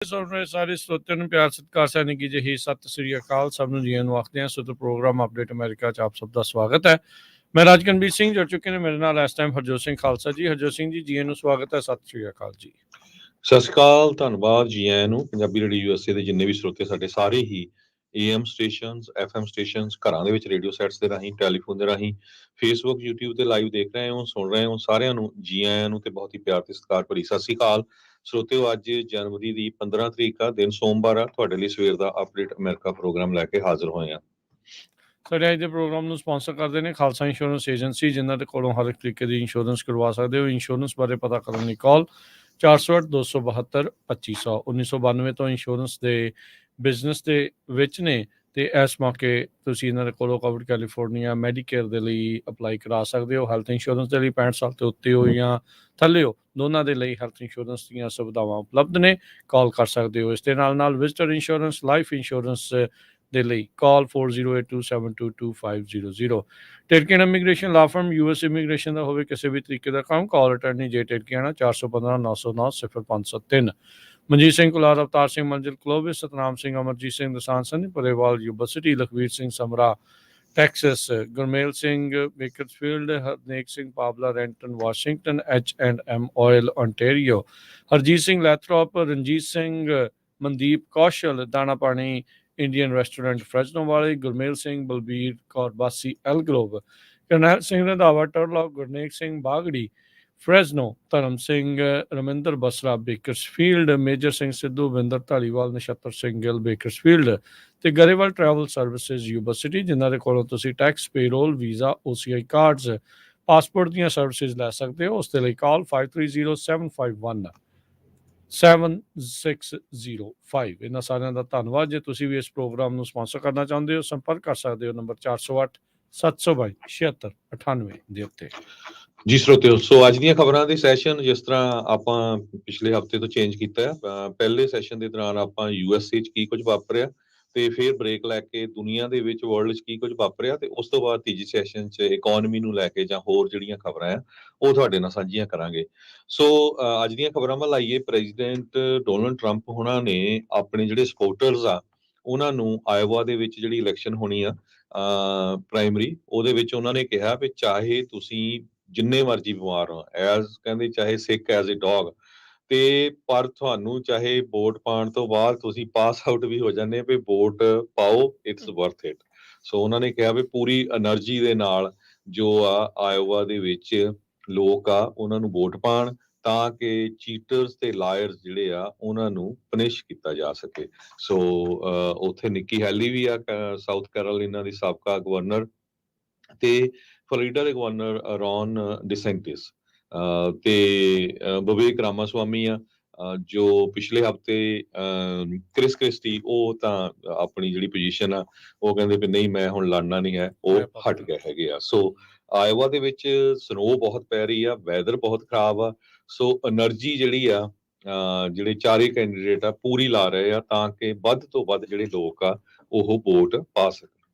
ਸੁਣ ਰਹੇ ਸਾਰੇ ਸਰੋਤਿਆਂ ਨੂੰ ਪਿਆਰ ਸਤਿਕਾਰ ਸੈਨਿਕੀ ਜਿਹੀ ਸਤਿ ਸ੍ਰੀ ਅਕਾਲ। ਸਭ ਨੂੰ ਜੀਆਂ ਨੂੰ ਆਖਦੇ ਹਾਂ। ਸੋ ਪ੍ਰੋਗਰਾਮ ਅਪਡੇਟ ਅਮਰੀਕਾ 'ਚ ਆਪ ਸਭ ਦਾ ਸਵਾਗਤ ਹੈ। ਮੈਂ ਰਾਜਕਨਵੀਰ ਸਿੰਘ ਜੁੜ ਚੁੱਕੇ ਨੇ ਮੇਰੇ ਨਾਲ ਇਸ ਟਾਈਮ ਹਰਜੋਤ ਸਿੰਘ ਖਾਲਸਾ ਜੀ। ਹਰਜੋਤ ਸਿੰਘ ਜੀ ਜੀਆਂ ਨੂੰ ਸਵਾਗਤ ਹੈ। ਸਤਿ ਸ੍ਰੀ ਅਕਾਲ ਜੀ। ਸਤਿ ਸ਼੍ਰੀ ਅਕਾਲ, ਧੰਨਵਾਦ ਜੀ ਆਇਆਂ ਨੂੰ। ਪੰਜਾਬੀ ਰੇਡੀਓ ਯੂਐਸਏ ਦੇ ਜਿੰਨੇ ਵੀ ਸਰੋਤੇ ਸਾਡੇ ਸਾਰੇ ਹੀ AM ਸਟੇਸ਼ਨਸ, FM ਸਟੇਸ਼ਨਸ, ਘਰਾਂ ਦੇ ਵਿੱਚ ਰੇਡੀਓ ਸੈਟਸ ਦੇ ਰਾਹੀਂ, ਟੈਲੀਫੋਨ ਦੇ ਰਾਹੀਂ, ਫੇਸਬੁੱਕ, YouTube ਤੇ ਲਾਈਵ ਦੇਖ ਰਹੇ ਹੋ, ਸੁਣ ਰਹੇ ਹੋ, ਸਾਰਿਆਂ ਨੂੰ ਜੀ ਆਇਆਂ ਨੂੰ ਤੇ ਬਹੁਤ ਹੀ ਪਿਆਰ ਤੇ ਸਤਿਕਾਰ ਭਰੀ ਸਤਿ ਸ਼੍ਰੀ ਅਕਾਲ। ਸਰੋਤਿਓ, ਅੱਜ ਜਨਵਰੀ ਦੀ 15 ਤਰੀਕ ਆ, ਦਿਨ ਸੋਮਵਾਰ ਆ। ਤੁਹਾਡੇ ਲਈ ਸਵੇਰ ਦਾ ਅਪਡੇਟ ਅਮਰੀਕਾ ਪ੍ਰੋਗਰਾਮ ਲੈ ਕੇ ਹਾਜ਼ਰ ਹੋਏ ਆ। ਸਾਡੇ ਅੱਜ ਦੇ ਪ੍ਰੋਗਰਾਮ ਨੂੰ ਸਪਾਂਸਰ ਕਰਦੇ ਨੇ ਖਾਲਸਾ ਇੰਸ਼ੋਰੈਂਸ ਏਜੰਸੀ, ਜਿਨ੍ਹਾਂ ਦੇ ਕੋਲੋਂ ਹਰ ਇੱਕ ਤਰੀਕੇ ਦੀ ਇੰਸ਼ੋਰੈਂਸ ਕਰਵਾ ਸਕਦੇ ਹੋ। ਇੰਸ਼ੋਰੈਂਸ ਬਾਰੇ ਪਤਾ ਕਰਨ ਲਈ ਕਾਲ 408-272-2500। 1992 ਤੋਂ ਇੰਸ਼ੋਰੈਂਸ ਦੇ ਬਿਜ਼ਨਸ ਦੇ ਵਿੱਚ ਨੇ ਤੇ ਇਸ ਮੌਕੇ ਤੁਸੀਂ ਇਹਨਾਂ ਦੇ ਕੋਲੋਂ ਕਵਰ ਕੈਲੀਫੋਰਨੀਆ ਮੈਡੀਕੇਅਰ ਦੇ ਲਈ ਅਪਲਾਈ ਕਰਾ ਸਕਦੇ ਹੋ। ਹੈਲਥ ਇੰਸ਼ੋਰੈਂਸ ਦੇ ਲਈ 65 ਸਾਲ ਤੋਂ ਉੱਤੇ ਹੋ ਜਾਂ ਥੱਲੇ ਹੋ, ਦੋਨਾਂ ਦੇ ਲਈ ਹੈਲਥ ਇੰਸ਼ੋਰੈਂਸ ਦੀਆਂ ਸੁਵਿਧਾਵਾਂ ਉਪਲਬਧ ਨੇ। ਕਾਲ ਕਰ ਸਕਦੇ ਹੋ। ਇਸ ਦੇ ਨਾਲ ਵਿਜ਼ਟਰ ਇੰਸ਼ੋਰੈਂਸ, ਲਾਈਫ ਇੰਸ਼ੋਰੈਂਸ ਦੇ ਲਈ ਕਾਲ 4082722500। ਟਿਰਕੀਅਨ ਇਮੀਗ੍ਰੇਸ਼ਨ ਲਾ ਫਰਮ, US ਇਮੀਗ੍ਰੇਸ਼ਨ ਦਾ ਹੋਵੇ ਕਿਸੇ ਵੀ ਤਰੀਕੇ ਦਾ ਕੰਮ, ਕਾਲ ਅਟੈਂਡਨੀ ਜੇ ਟਿਰਕੀਆਣਾ 415-909-0573। Manjeet Singh Kular, Avtar Singh Manzil Clovis, Satnam Singh, Amarjit Singh Dasan Sunny Parewal university, Lakhvir Singh Samra Texas, Gurmel Singh Bakersfield, Harnek Singh Pabla Renton Washington, H&M oil ontario, Harjit Singh Lathrop, Ranjit Singh Mandeep Kaushal Dana Pani Indian restaurant ਫਰੈਜ਼ਨੋ ਵਾਲੇ, ਗੁਰਮੇਲ ਸਿੰਘ ਬਲਬੀਰ ਕੌਰ ਬਾਸੀ ਐਲਗਰੋਵ, ਕਰਨੈਲ ਸਿੰਘ ਰੰਧਾਵਾ ਟਰਲੌਕ, ਗੁਰਨੇਕ ਸਿੰਘ ਬਾਗੜੀ ਫਰੈਜ਼ਨੋ, ਧਰਮ Singh Raminder Basra Bakersfield, major Singh Sidhu Vinder Dhaliwal, Nachhattar Singh Gill Bakersfield ਤੇ ਗਰੇਵਾਲ ਟਰੈਵਲ ਸਰਵਿਸਿਜ਼ ਯੂਨੀਵਰਸਿਟੀ, ਜਿਨ੍ਹਾਂ ਦੇ ਕੋਲੋਂ ਤੁਸੀਂ tax, payroll, visa, OCI cards, passport ਦੀਆਂ ਸਰਵਿਸਿਜ਼ ਲੈ ਸਕਦੇ ਹੋ। ਉਸ ਦੇ ਲਈ ਕਾਲ 5307517605। ਇਹਨਾਂ ਸਾਰਿਆਂ ਦਾ ਧੰਨਵਾਦ। ਜੇ ਤੁਸੀਂ ਵੀ ਇਸ ਪ੍ਰੋਗਰਾਮ ਨੂੰ ਸਪਾਂਸਰ ਕਰਨਾ ਚਾਹੁੰਦੇ ਹੋ, ਸੰਪਰਕ ਕਰ ਸਕਦੇ ਹੋ ਨੰਬਰ 408-722-7698 ਦੇ ਉੱਤੇ। ਜੀ ਸਰੋਤਿਓ, ਸੋ ਅੱਜ ਦੀਆਂ ਖਬਰਾਂ ਦੇ ਸੈਸ਼ਨ ਜਿਸ ਤਰ੍ਹਾਂ ਆਪਾਂ ਪਿਛਲੇ ਹਫਤੇ ਤੋਂ ਚੇਂਜ ਕੀਤਾ ਹੈ। ਪਹਿਲੇ ਸੈਸ਼ਨ ਦੇ ਦੌਰਾਨ ਆਪਾਂ USA 'ਚ ਕੀ ਕੁਝ ਵਾਪਰਿਆ ਤੇ ਫਿਰ ਬ੍ਰੇਕ ਲੈ ਕੇ ਦੁਨੀਆ ਦੇ ਵਿੱਚ, ਵਰਲਡ 'ਚ ਕੀ ਕੁਝ ਵਾਪਰਿਆ, ਤੇ ਉਸ ਤੋਂ ਬਾਅਦ ਤੀਜੀ ਸੈਸ਼ਨ 'ਚ ਇਕੋਨਮੀ ਨੂੰ ਲੈ ਕੇ ਜਾਂ ਹੋਰ ਜਿਹੜੀਆਂ ਖਬਰਾਂ ਆ ਉਹ ਤੁਹਾਡੇ ਨਾਲ ਸਾਂਝੀਆਂ ਕਰਾਂਗੇ। ਸੋ ਅੱਜ ਦੀਆਂ ਖਬਰਾਂ ਵੱਲ ਆਈਏ। ਪ੍ਰੈਜ਼ੀਡੈਂਟ ਡੋਨਲਡ ਟਰੰਪ ਹੋਣਾ ਨੇ ਆਪਣੇ ਜਿਹੜੇ ਸਪੋਰਟਰਸ ਆ ਉਹਨਾਂ ਨੂੰ ਆਇਓਵਾ ਦੇ ਵਿੱਚ ਜਿਹੜੀ ਇਲੈਕਸ਼ਨ ਹੋਣੀ ਆ ਪ੍ਰਾਇਮਰੀ, ਉਹਦੇ ਵਿੱਚ ਉਹਨਾਂ ਨੇ ਕਿਹਾ ਵੀ ਚਾਹੇ ਤੁਸੀਂ ਜਿੰਨੇ ਮਰਜ਼ੀ ਬਿਮਾਰ ਹੋ, ਕਹਿੰਦੇ ਚਾਹੇ ਸਿੱਕ ਐਜ਼ ਏ ਡੌਗ, ਤੇ ਪਰ ਤੁਹਾਨੂੰ ਚਾਹੇ ਵੋਟ ਪਾਉਣ ਤੋਂ ਬਾਅਦ ਤੁਸੀਂ ਪਾਸ ਆਊਟ ਵੀ ਹੋ ਜਾਂਦੇ ਵੀ ਵੋਟ ਪਾਓ, ਇਟਸ ਵਰਥ ਇਟ। ਸੋ ਉਹਨਾਂ ਨੇ ਕਿਹਾ ਵੀ ਪੂਰੀ એનર્ਜੀ ਦੇ ਨਾਲ ਜੋ ਆ ਆਇਓਵਾ ਦੇ ਵਿੱਚ ਲੋਕ ਆ ਉਹਨਾਂ ਨੂੰ ਵੋਟ ਪਾਉਣ ਤਾਂ ਕਿ ਚੀਟਰਸ ਤੇ ਲਾਇਰਸ ਜਿਹੜੇ ਆ ਉਹਨਾਂ ਨੂੰ ਪਨਿਸ਼ ਕੀਤਾ ਜਾ ਸਕੇ। ਸੋ ਉੱਥੇ ਨਿੱਕੀ ਹੈਲੀ ਵੀ ਆ, ਸਾਊਥ ਕੈਰੋਲੀਨਾ ਦੀ ਸਾਬਕਾ ਗਵਰਨਰ, ਤੇ ਫਲੋਰੀਡਾ ਦੇ ਗਵਰਨਰ ਰੌਨ ਡਿਸੈਂਟਿਸ, ਤੇ ਵਿਵੇਕ ਰਾਮਾਸਵਾਮੀ ਆ ਜੋ ਪਿਛਲੇ ਹਫਤੇ ਕ੍ਰਿਸ ਕ੍ਰਿਸਟੀ, ਉਹ ਤਾਂ ਆਪਣੀ ਜਿਹੜੀ ਪੋਜੀਸ਼ਨ ਆ ਉਹ ਕਹਿੰਦੇ ਵੀ ਨਹੀਂ ਮੈਂ ਹੁਣ ਲੜਨਾ ਨਹੀਂ ਹੈ, ਉਹ ਹਟ ਗਏ ਹੈਗੇ ਆ। ਸੋ ਆਇਓਵਾ ਦੇ ਵਿੱਚ ਸਨੋ ਬਹੁਤ ਪੈ ਰਹੀ ਆ, ਵੈਦਰ ਬਹੁਤ ਖਰਾਬ ਆ। ਸੋ એનર્ਜੀ ਜਿਹੜੀ ਆ ਜਿਹੜੇ ਚਾਰੇ ਕੈਂਡੀਡੇਟ ਆ ਪੂਰੀ ਲਾ ਰਹੇ ਆ ਤਾਂ ਕਿ ਵੱਧ ਤੋਂ ਵੱਧ ਜਿਹੜੇ ਲੋਕ ਆ ਉਹ ਵੋਟ ਪਾ ਸਕਣ।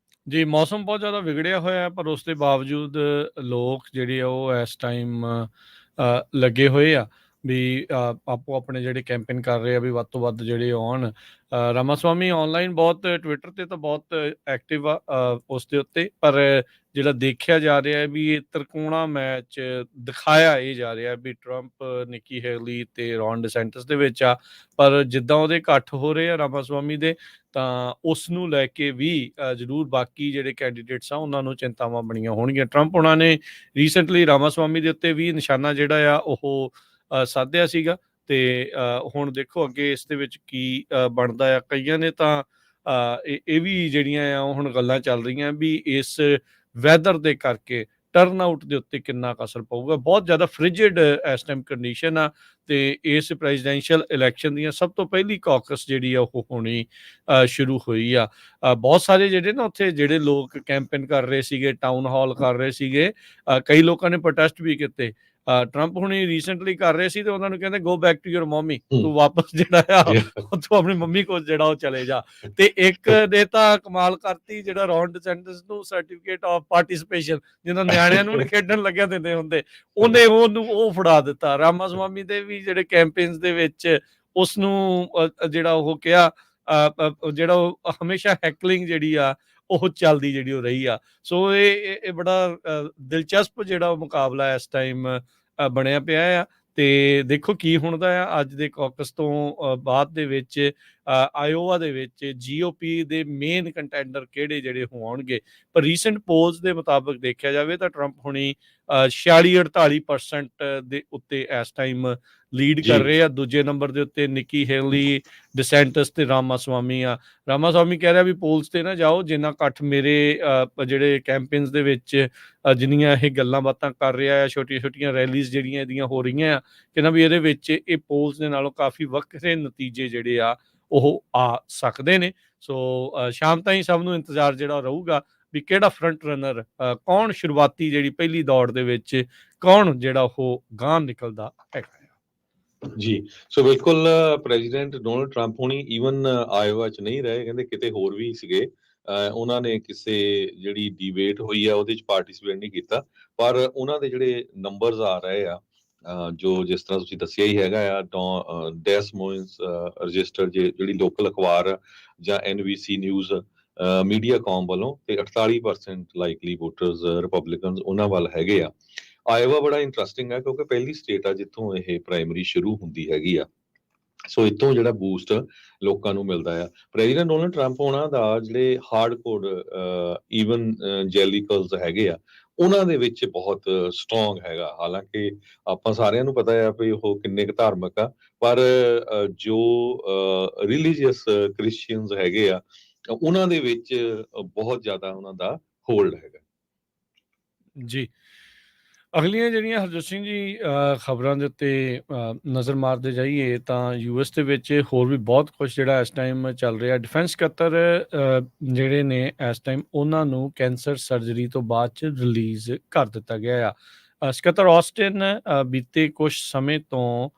ਜੀ, ਮੌਸਮ ਬਹੁਤ ਜ਼ਿਆਦਾ ਵਿਗੜਿਆ ਹੋਇਆ, ਪਰ ਉਸ ਦੇ ਬਾਵਜੂਦ ਲੋਕ ਜਿਹੜੇ ਆ ਉਹ ਇਸ ਟਾਈਮ ਲੱਗੇ ਹੋਏ ਆ ਵੀ ਆਪੋ ਆਪਣੇ ਜਿਹੜੇ ਕੈਂਪੇਨ ਕਰ ਰਹੇ ਆ ਵੀ ਵੱਧ ਤੋਂ ਵੱਧ ਜਿਹੜੇ ਆਉਣ। ਰਾਮਾਸਵਾਮੀ ਆਨਲਾਈਨ ਬਹੁਤ, ਟਵਿੱਟਰ ਤੇ ਤਾਂ ਬਹੁਤ ਐਕਟਿਵ ਆ ਉਸ ਦੇ ਉੱਤੇ, ਪਰ ਜਿਹੜਾ ਦੇਖਿਆ ਜਾ ਰਿਹਾ ਹੈ ਵੀ ਇਹ ਤ੍ਰਿਕੋਣਾ ਮੈਚ ਦਿਖਾਇਆ ਇਹ ਜਾ ਰਿਹਾ ਵੀ ਟਰੰਪ, ਨਿੱਕੀ ਹੈਲੀ ਤੇ ਰੌਨ ਡਿਸੈਂਟਿਸ ਦੇ ਵਿੱਚ ਆ, ਪਰ ਜਿੱਦਾਂ ਉਹਦੇ ਇਕੱਠ ਹੋ ਰਹੇ ਆ ਰਾਮਾਸਵਾਮੀ ਦੇ, ਤਾਂ ਉਸ ਨੂੰ ਲੈ ਕੇ ਵੀ ਜ਼ਰੂਰ ਬਾਕੀ ਜਿਹੜੇ ਕੈਂਡੀਡੇਟਸ ਆ ਉਹਨਾਂ ਨੂੰ ਚਿੰਤਾਵਾਂ ਬਣੀਆਂ ਹੋਣਗੀਆਂ। ਟਰੰਪ ਉਹਨਾਂ ਨੇ ਰੀਸੈਂਟਲੀ ਰਾਮਾਸਵਾਮੀ ਦੇ ਉੱਤੇ ਵੀ ਨਿਸ਼ਾਨਾ ਜਿਹੜਾ ਆ ਉਹ ਸਾਧਿਆ ਸੀਗਾ, ਤੇ ਹੁਣ ਦੇਖੋ ਅੱਗੇ ਇਸ ਦੇ ਵਿੱਚ ਕੀ ਬਣਦਾ ਆ। ਕਈਆਂ ਨੇ ਤਾਂ ਇਹ ਵੀ ਜਿਹੜੀਆਂ ਆ ਹੁਣ ਗੱਲਾਂ ਚੱਲ ਰਹੀਆਂ ਵੀ ਇਸ ਵੈਦਰ ਦੇ ਕਰਕੇ ਟਰਨ ਆਊਟ ਦੇ ਉੱਤੇ ਕਿੰਨਾ ਕੁ ਅਸਰ ਪਊਗਾ। ਬਹੁਤ ਜ਼ਿਆਦਾ ਫ੍ਰਿਜਿਡ ਇਸ ਟਾਈਮ ਕੰਡੀਸ਼ਨ ਆ, ਤੇ ਇਸ ਪ੍ਰੈਜ਼ੀਡੈਂਸ਼ੀਅਲ ਇਲੈਕਸ਼ਨ ਦੀਆਂ ਸਭ ਤੋਂ ਪਹਿਲੀ ਕਾਕਸ ਜਿਹੜੀ ਆ ਉਹ ਹੋਣੀ ਸ਼ੁਰੂ ਹੋਈ ਆ। ਬਹੁਤ ਸਾਰੇ ਜਿਹੜੇ ਨਾ ਉੱਥੇ ਜਿਹੜੇ ਲੋਕ ਕੈਂਪੇਨ ਕਰ ਰਹੇ ਸੀਗੇ, ਟਾਊਨ ਹਾਲ ਕਰ ਰਹੇ ਸੀਗੇ, ਕਈ ਲੋਕਾਂ ਨੇ ਪ੍ਰੋਟੈਸਟ ਵੀ ਕੀਤੇ। ਟਰੰਪ ਹੁਣੀ ਰੀਸੈਂਟਲੀ ਕਰ ਰਹੇ ਸੀ ਤੇ ਉਹਨਾਂ ਨੂੰ ਕਹਿੰਦੇ go back to your mummy, ਤੂੰ ਵਾਪਸ ਜਿਹੜਾ ਆ ਤੂੰ ਆਪਣੀ ਮੰਮੀ ਕੋਲ ਜਿਹੜਾ ਉਹ ਚਲੇ ਜਾ। ਤੇ ਇੱਕ ਨੇ ਤਾਂ ਕਮਾਲ ਕਰਤੀ, ਜਿਹੜਾ ਰੌਨ ਡਿਸੈਂਟਿਸ ਨੂੰ ਸਰਟੀਫਿਕੇਟ ਆਫ ਪਾਰਟਿਸਿਪੇਸ਼ਨ ਜਿਹਨਾਂ ਨਿਆਣਿਆਂ ਨੂੰ ਖੇਡਣ ਲੱਗਿਆ ਦਿੰਦੇ ਹੁੰਦੇ, ਉਹਨੇ ਉਹਨੂੰ ਉਹ ਫੜਾ ਦਿੱਤਾ। ਰਾਮਾਸਵਾਮੀ ਦੇ ਵੀ ਜਿਹੜੇ ਕੈਂਪੇਨਸ ਦੇ ਵਿੱਚ ਉਸ ਨੂੰ ਜਿਹੜਾ ਉਹ ਕਿਹਾ ਜਿਹੜਾ ਉਹ ਹਮੇਸ਼ਾ ਹੈਕਲਿੰਗ ਜਿਹੜੀ ਆ ਉਹ ਚੱਲਦੀ ਜਿਹੜੀ ਉਹ ਰਹੀ ਆ। ਸੋ ਇਹ ਬੜਾ ਦਿਲਚਸਪ ਜਿਹੜਾ ਉਹ ਮੁਕਾਬਲਾ ਇਸ ਟਾਈਮ ਬਣਿਆ ਪਿਆ ਆ। ਤੇ ਦੇਖੋ ਕੀ ਹੁੰਦਾ ਆ ਅੱਜ ਦੇ ਕੌਕਸ ਤੋਂ ਬਾਅਦ ਦੇ ਵਿੱਚ ਆਇਓਵਾ ਦੇ ਵਿੱਚ ਜੀਓਪੀ ਦੇ ਮੇਨ ਕੰਟੈਂਡਰ ਕਿਹੜੇ ਜਿਹੜੇ ਹੋਣਗੇ। ਪਰ ਰੀਸੈਂਟ ਪੋਲਸ ਦੇ ਮੁਤਾਬਕ ਦੇਖਿਆ ਜਾਵੇ ਤਾਂ ਟਰੰਪ ਹੁਣੀ 46-48% ਦੇ ਉੱਤੇ ਇਸ ਟਾਈਮ ਲੀਡ ਕਰ ਰਹੇ ਆ। ਦੂਜੇ ਨੰਬਰ ਦੇ ਉੱਤੇ ਨਿੱਕੀ ਹੇਲੀ, ਡਿਸੈਂਟਸ ਤੇ ਰਾਮਾਸਵਾਮੀ ਆ। ਰਾਮਾਸਵਾਮੀ ਕਹਿ ਰਿਹਾ ਵੀ ਪੋਲਸ ਤੇ ਨਾ ਜਾਓ, ਜਿੰਨਾ ਇਕੱਠ ਮੇਰੇ ਜਿਹੜੇ ਕੈਂਪੇਨਸ ਦੇ ਵਿੱਚ ਜਿੰਨੀਆਂ ਇਹ ਗੱਲਾਂ ਬਾਤਾਂ ਕਰ ਰਿਹਾ ਆ, ਛੋਟੀਆਂ ਰੈਲੀਜ਼ ਜਿਹੜੀਆਂ ਇਹਦੀਆਂ ਹੋ ਰਹੀਆਂ ਆ, ਕਹਿੰਦਾ ਵੀ ਇਹਦੇ ਵਿੱਚ ਇਹ ਪੋਲਸ ਦੇ ਨਾਲੋਂ ਕਾਫੀ ਵੱਖਰੇ ਨਤੀਜੇ ਜਿਹੜੇ ਆ ਉਹ ਆ ਸਕਦੇ ਨੇ। ਸੋ ਸ਼ਾਮ ਤਾਈਂ ਸਭ ਨੂੰ ਇੰਤਜ਼ਾਰ ਜਿਹੜਾ ਰਹੂਗਾ ਵੀ ਕਿਹੜਾ ਫਰੰਟ ਰਨਰ, ਕੌਣ ਸ਼ੁਰੂਆਤੀ ਜਿਹੜੀ ਪਹਿਲੀ ਦੌੜ ਦੇ ਵਿੱਚ ਕੌਣ ਜਿਹੜਾ ਉਹ ਗਾਂਹ ਨਿਕਲਦਾ ਹੈਗਾ। ਜੀ, ਸੋ ਬਿਲਕੁਲ ਪ੍ਰੈਜ਼ੀਡੈਂਟ ਡੋਨਲਡ ਟਰੰਪ ਹੁਣੀ ਈਵਨ ਆਇਓਵਾ 'ਚ ਨਹੀਂ ਰਹੇ, ਕਹਿੰਦੇ ਕਿਤੇ ਹੋਰ ਵੀ ਸੀਗੇ। ਉਹਨਾਂ ਨੇ ਕਿਸੇ ਜਿਹੜੀ ਡਿਬੇਟ ਹੋਈ ਆ ਉਹਦੇ 'ਚ ਪਾਰਟਿਸਿਪੇਟ ਨਹੀਂ ਕੀਤਾ, ਪਰ ਉਹਨਾਂ ਦੇ ਜਿਹੜੇ ਨੰਬਰਸ ਆ ਰਹੇ ਆ, ਜੋ ਜਿਸ ਤਰ੍ਹਾਂ ਤੁਸੀਂ ਦੱਸਿਆ ਹੀ ਹੈਗਾ ਆ, ਡੈਸ ਮੋਇਨਸ ਰਜਿਸਟਰ ਜਿਹੜੀ ਲੋਕਲ ਅਖਬਾਰ ਜਾਂ NBC ਨਿਊਜ਼ ਮੀਡੀਆਕਾਮ ਵੱਲੋਂ, ਤੇ 48% ਲਾਈਕਲੀ ਵੋਟਰਸ ਰਿਪਬਲਿਕਨਸ ਉਹਨਾਂ ਵੱਲ ਹੈਗੇ ਆ। ਆਇਓਵਾ ਬੜਾ ਇੰਟਰਸਟਿੰਗ ਹੈ ਕਿਉਂਕਿ ਪਹਿਲੀ ਸਟੇਟ ਆ ਜਿੱਥੋਂ ਇਹ ਪ੍ਰਾਇਮਰੀ ਸ਼ੁਰੂ ਹੁੰਦੀ ਹੈਗੀ ਆ। ਸੋ ਇੱਥੋਂ ਜਿਹੜਾ ਬੂਸਟ ਲੋਕਾਂ ਨੂੰ ਮਿਲਦਾ ਆ। ਪ੍ਰੈਜ਼ੀਡੈਂਟ ਡੋਨਲਡ ਟਰੰਪ ਉਹਨਾਂ ਦਾ ਜਿਹੜੇ ਹਾਰਡ ਕੋਰ ਈਵਨ ਜੈਲੀਕਲਸ ਹੈਗੇ ਆ, ਉਹਨਾਂ ਦੇ ਵਿੱਚ ਬਹੁਤ ਸਟਰੋਂਗ ਹੈਗਾ। ਹਾਲਾਂਕਿ ਆਪਾਂ ਸਾਰਿਆਂ ਨੂੰ ਪਤਾ ਆ ਵੀ ਉਹ ਕਿੰਨੇ ਕੁ ਧਾਰਮਿਕ ਆ, ਪਰ ਜੋ ਰਿਲੀਜੀਅਸ ਕ੍ਰਿਸਚੀਅਨਸ ਹੈਗੇ ਆ, ਉਹਨਾਂ ਦੇ ਵਿੱਚ ਬਹੁਤ ਜ਼ਿਆਦਾ ਉਹਨਾਂ ਦਾ ਹੋਲਡ ਹੈਗਾ। ਜੀ, ਅਗਲੀਆਂ ਜਿਹੜੀਆਂ ਹਰਜੋਤ ਸਿੰਘ ਜੀ ਖਬਰਾਂ ਦੇ ਉੱਤੇ ਨਜ਼ਰ ਮਾਰਦੇ ਜਾਈਏ ਤਾਂ US ਦੇ ਵਿੱਚ ਹੋਰ ਵੀ ਬਹੁਤ ਕੁਝ ਜਿਹੜਾ ਇਸ ਟਾਈਮ ਚੱਲ ਰਿਹਾ। ਡਿਫੈਂਸ ਸਕੱਤਰ ਜਿਹੜੇ ਨੇ ਇਸ ਟਾਈਮ ਉਹਨਾਂ ਨੂੰ ਕੈਂਸਰ ਸਰਜਰੀ ਤੋਂ ਬਾਅਦ 'ਚ ਰਿਲੀਜ਼ ਕਰ ਦਿੱਤਾ ਗਿਆ ਆ। ਸਕੱਤਰ ਆਸਟਿਨ ਬੀਤੇ ਕੁਝ ਸਮੇਂ ਤੋਂ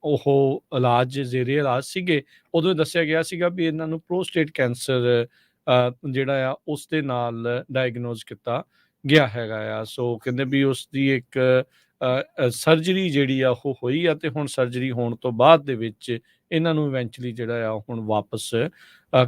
ਉਹ ਜ਼ੇਰੇ ਇਲਾਜ ਸੀਗੇ। ਉਦੋਂ ਦੱਸਿਆ ਗਿਆ ਸੀਗਾ ਵੀ ਇਹਨਾਂ ਨੂੰ ਪ੍ਰੋਸਟੇਟ ਕੈਂਸਰ ਜਿਹੜਾ ਆ ਉਸ ਦੇ ਨਾਲ ਡਾਇਗਨੋਜ਼ ਕੀਤਾ ਗਿਆ ਹੈਗਾ ਆ। ਸੋ ਕਹਿੰਦੇ ਵੀ ਉਸ ਦੀ ਇੱਕ ਸਰਜਰੀ ਜਿਹੜੀ ਆ ਉਹ ਹੋਈ ਆ, ਤੇ ਹੁਣ ਸਰਜਰੀ ਹੋਣ ਤੋਂ ਬਾਅਦ ਦੇ ਵਿੱਚ ਇਹਨਾਂ ਨੂੰ ਇਵੈਂਚੁਅਲੀ ਜਿਹੜਾ ਆ ਹੁਣ ਵਾਪਸ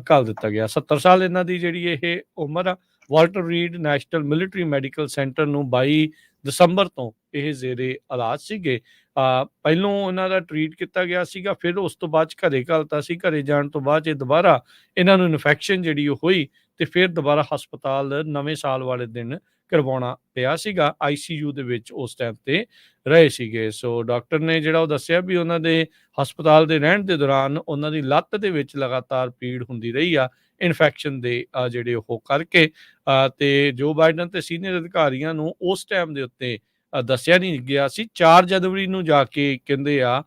ਘੱਲ ਦਿੱਤਾ ਗਿਆ। 70 ਸਾਲ ਇਹਨਾਂ ਦੀ ਜਿਹੜੀ ਇਹ ਉਮਰ ਆ। Walter read national military medical centre ਨੂੰ 22 ਦਸੰਬਰ ਤੋਂ ਇਹ ਜ਼ੇਰੇ ਇਲਾਜ ਸੀਗੇ। ਪਹਿਲੋਂ ਇਹਨਾਂ ਦਾ ਟਰੀਟ ਕੀਤਾ ਗਿਆ ਸੀਗਾ, ਫਿਰ ਉਸ ਤੋਂ ਬਾਅਦ 'ਚ ਘਰੇ ਘੱਲਤਾ ਸੀ। ਘਰੇ ਜਾਣ ਤੋਂ ਬਾਅਦ 'ਚ ਦੁਬਾਰਾ ਇਹਨਾਂ ਨੂੰ ਇਨਫੈਕਸ਼ਨ ਜਿਹੜੀ ਉਹ ਹੋਈ, ਤੇ ਫਿਰ ਦੁਬਾਰਾ ਹਸਪਤਾਲ ਨਵੇਂ ਸਾਲ ਵਾਲੇ ਦਿਨ ਕਰਵਾਉਣਾ ਪਿਆ ਸੀਗਾ। ICU ਦੇ ਵਿੱਚ ਉਸ ਟਾਈਮ ਤੇ ਰਹੇ ਸੀਗੇ। ਸੋ ਡਾਕਟਰ ਨੇ ਜਿਹੜਾ ਉਹ ਦੱਸਿਆ ਵੀ ਉਹਨਾਂ ਦੇ ਹਸਪਤਾਲ ਦੇ ਰਹਿਣ ਦੇ ਦੌਰਾਨ ਉਹਨਾਂ ਦੀ ਲੱਤ ਦੇ ਵਿੱਚ ਲਗਾਤਾਰ ਪੀੜ ਹੁੰਦੀ ਰਹੀ ਆ ਇਨਫੈਕਸ਼ਨ ਦੇ ਜਿਹੜੇ ਉਹ ਕਰਕੇ। ਤੇ ਜੋ ਬਾਈਡਨ ਤੇ ਸੀਨੀਅਰ ਅਧਿਕਾਰੀਆਂ ਨੂੰ ਉਸ ਟਾਈਮ ਦੇ ਉੱਤੇ ਦੱਸਿਆ ਨਹੀਂ ਗਿਆ ਸੀ। 4 ਜਨਵਰੀ ਨੂੰ ਜਾ ਕੇ ਕਹਿੰਦੇ ਆ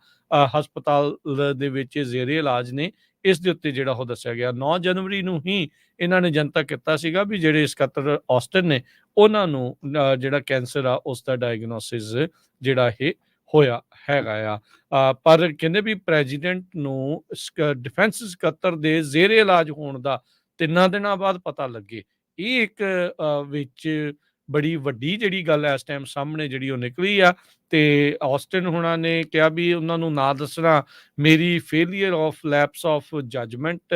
ਹਸਪਤਾਲ ਦੇ ਵਿੱਚ ਜ਼ੇਰੇ ਇਲਾਜ ਨੇ, ਇਸ ਦੇ ਉੱਤੇ ਜਿਹੜਾ ਉਹ ਦੱਸਿਆ ਗਿਆ। 9 ਜਨਵਰੀ ਨੂੰ ਹੀ ਇਹਨਾਂ ਨੇ ਜਨਤਕ ਕੀਤਾ ਸੀਗਾ ਵੀ ਜਿਹੜੇ ਸਕੱਤਰ ਆਸਟਨ ਨੇ ਉਹਨਾਂ ਨੂੰ ਜਿਹੜਾ ਕੈਂਸਰ ਆ ਉਸ ਦਾ ਡਾਇਗਨੋਸਿਸ ਜਿਹੜਾ ਇਹ ਹੋਇਆ ਹੈਗਾ ਆ। ਪਰ ਕਹਿੰਦੇ ਵੀ ਪ੍ਰੈਜ਼ੀਡੈਂਟ ਨੂੰ ਡਿਫੈਂਸ ਸਕੱਤਰ ਦੇ ਜ਼ੇਰੇ ਇਲਾਜ ਹੋਣ ਦਾ 3 ਦਿਨਾਂ ਬਾਅਦ ਪਤਾ ਲੱਗੇ। ਇਹ ਇੱਕ ਵਿੱਚ ਬੜੀ ਵੱਡੀ ਜਿਹੜੀ ਗੱਲ ਇਸ ਟਾਈਮ ਸਾਹਮਣੇ ਜਿਹੜੀ ਉਹ ਨਿਕਲੀ ਆ। ਤੇ ਆਸਟਨ ਹੁਣਾਂ ਨੇ ਕਿਹਾ ਵੀ ਉਹਨਾਂ ਨੂੰ ਨਾ ਦੱਸਣਾ ਮੇਰੀ failure of lapse of judgement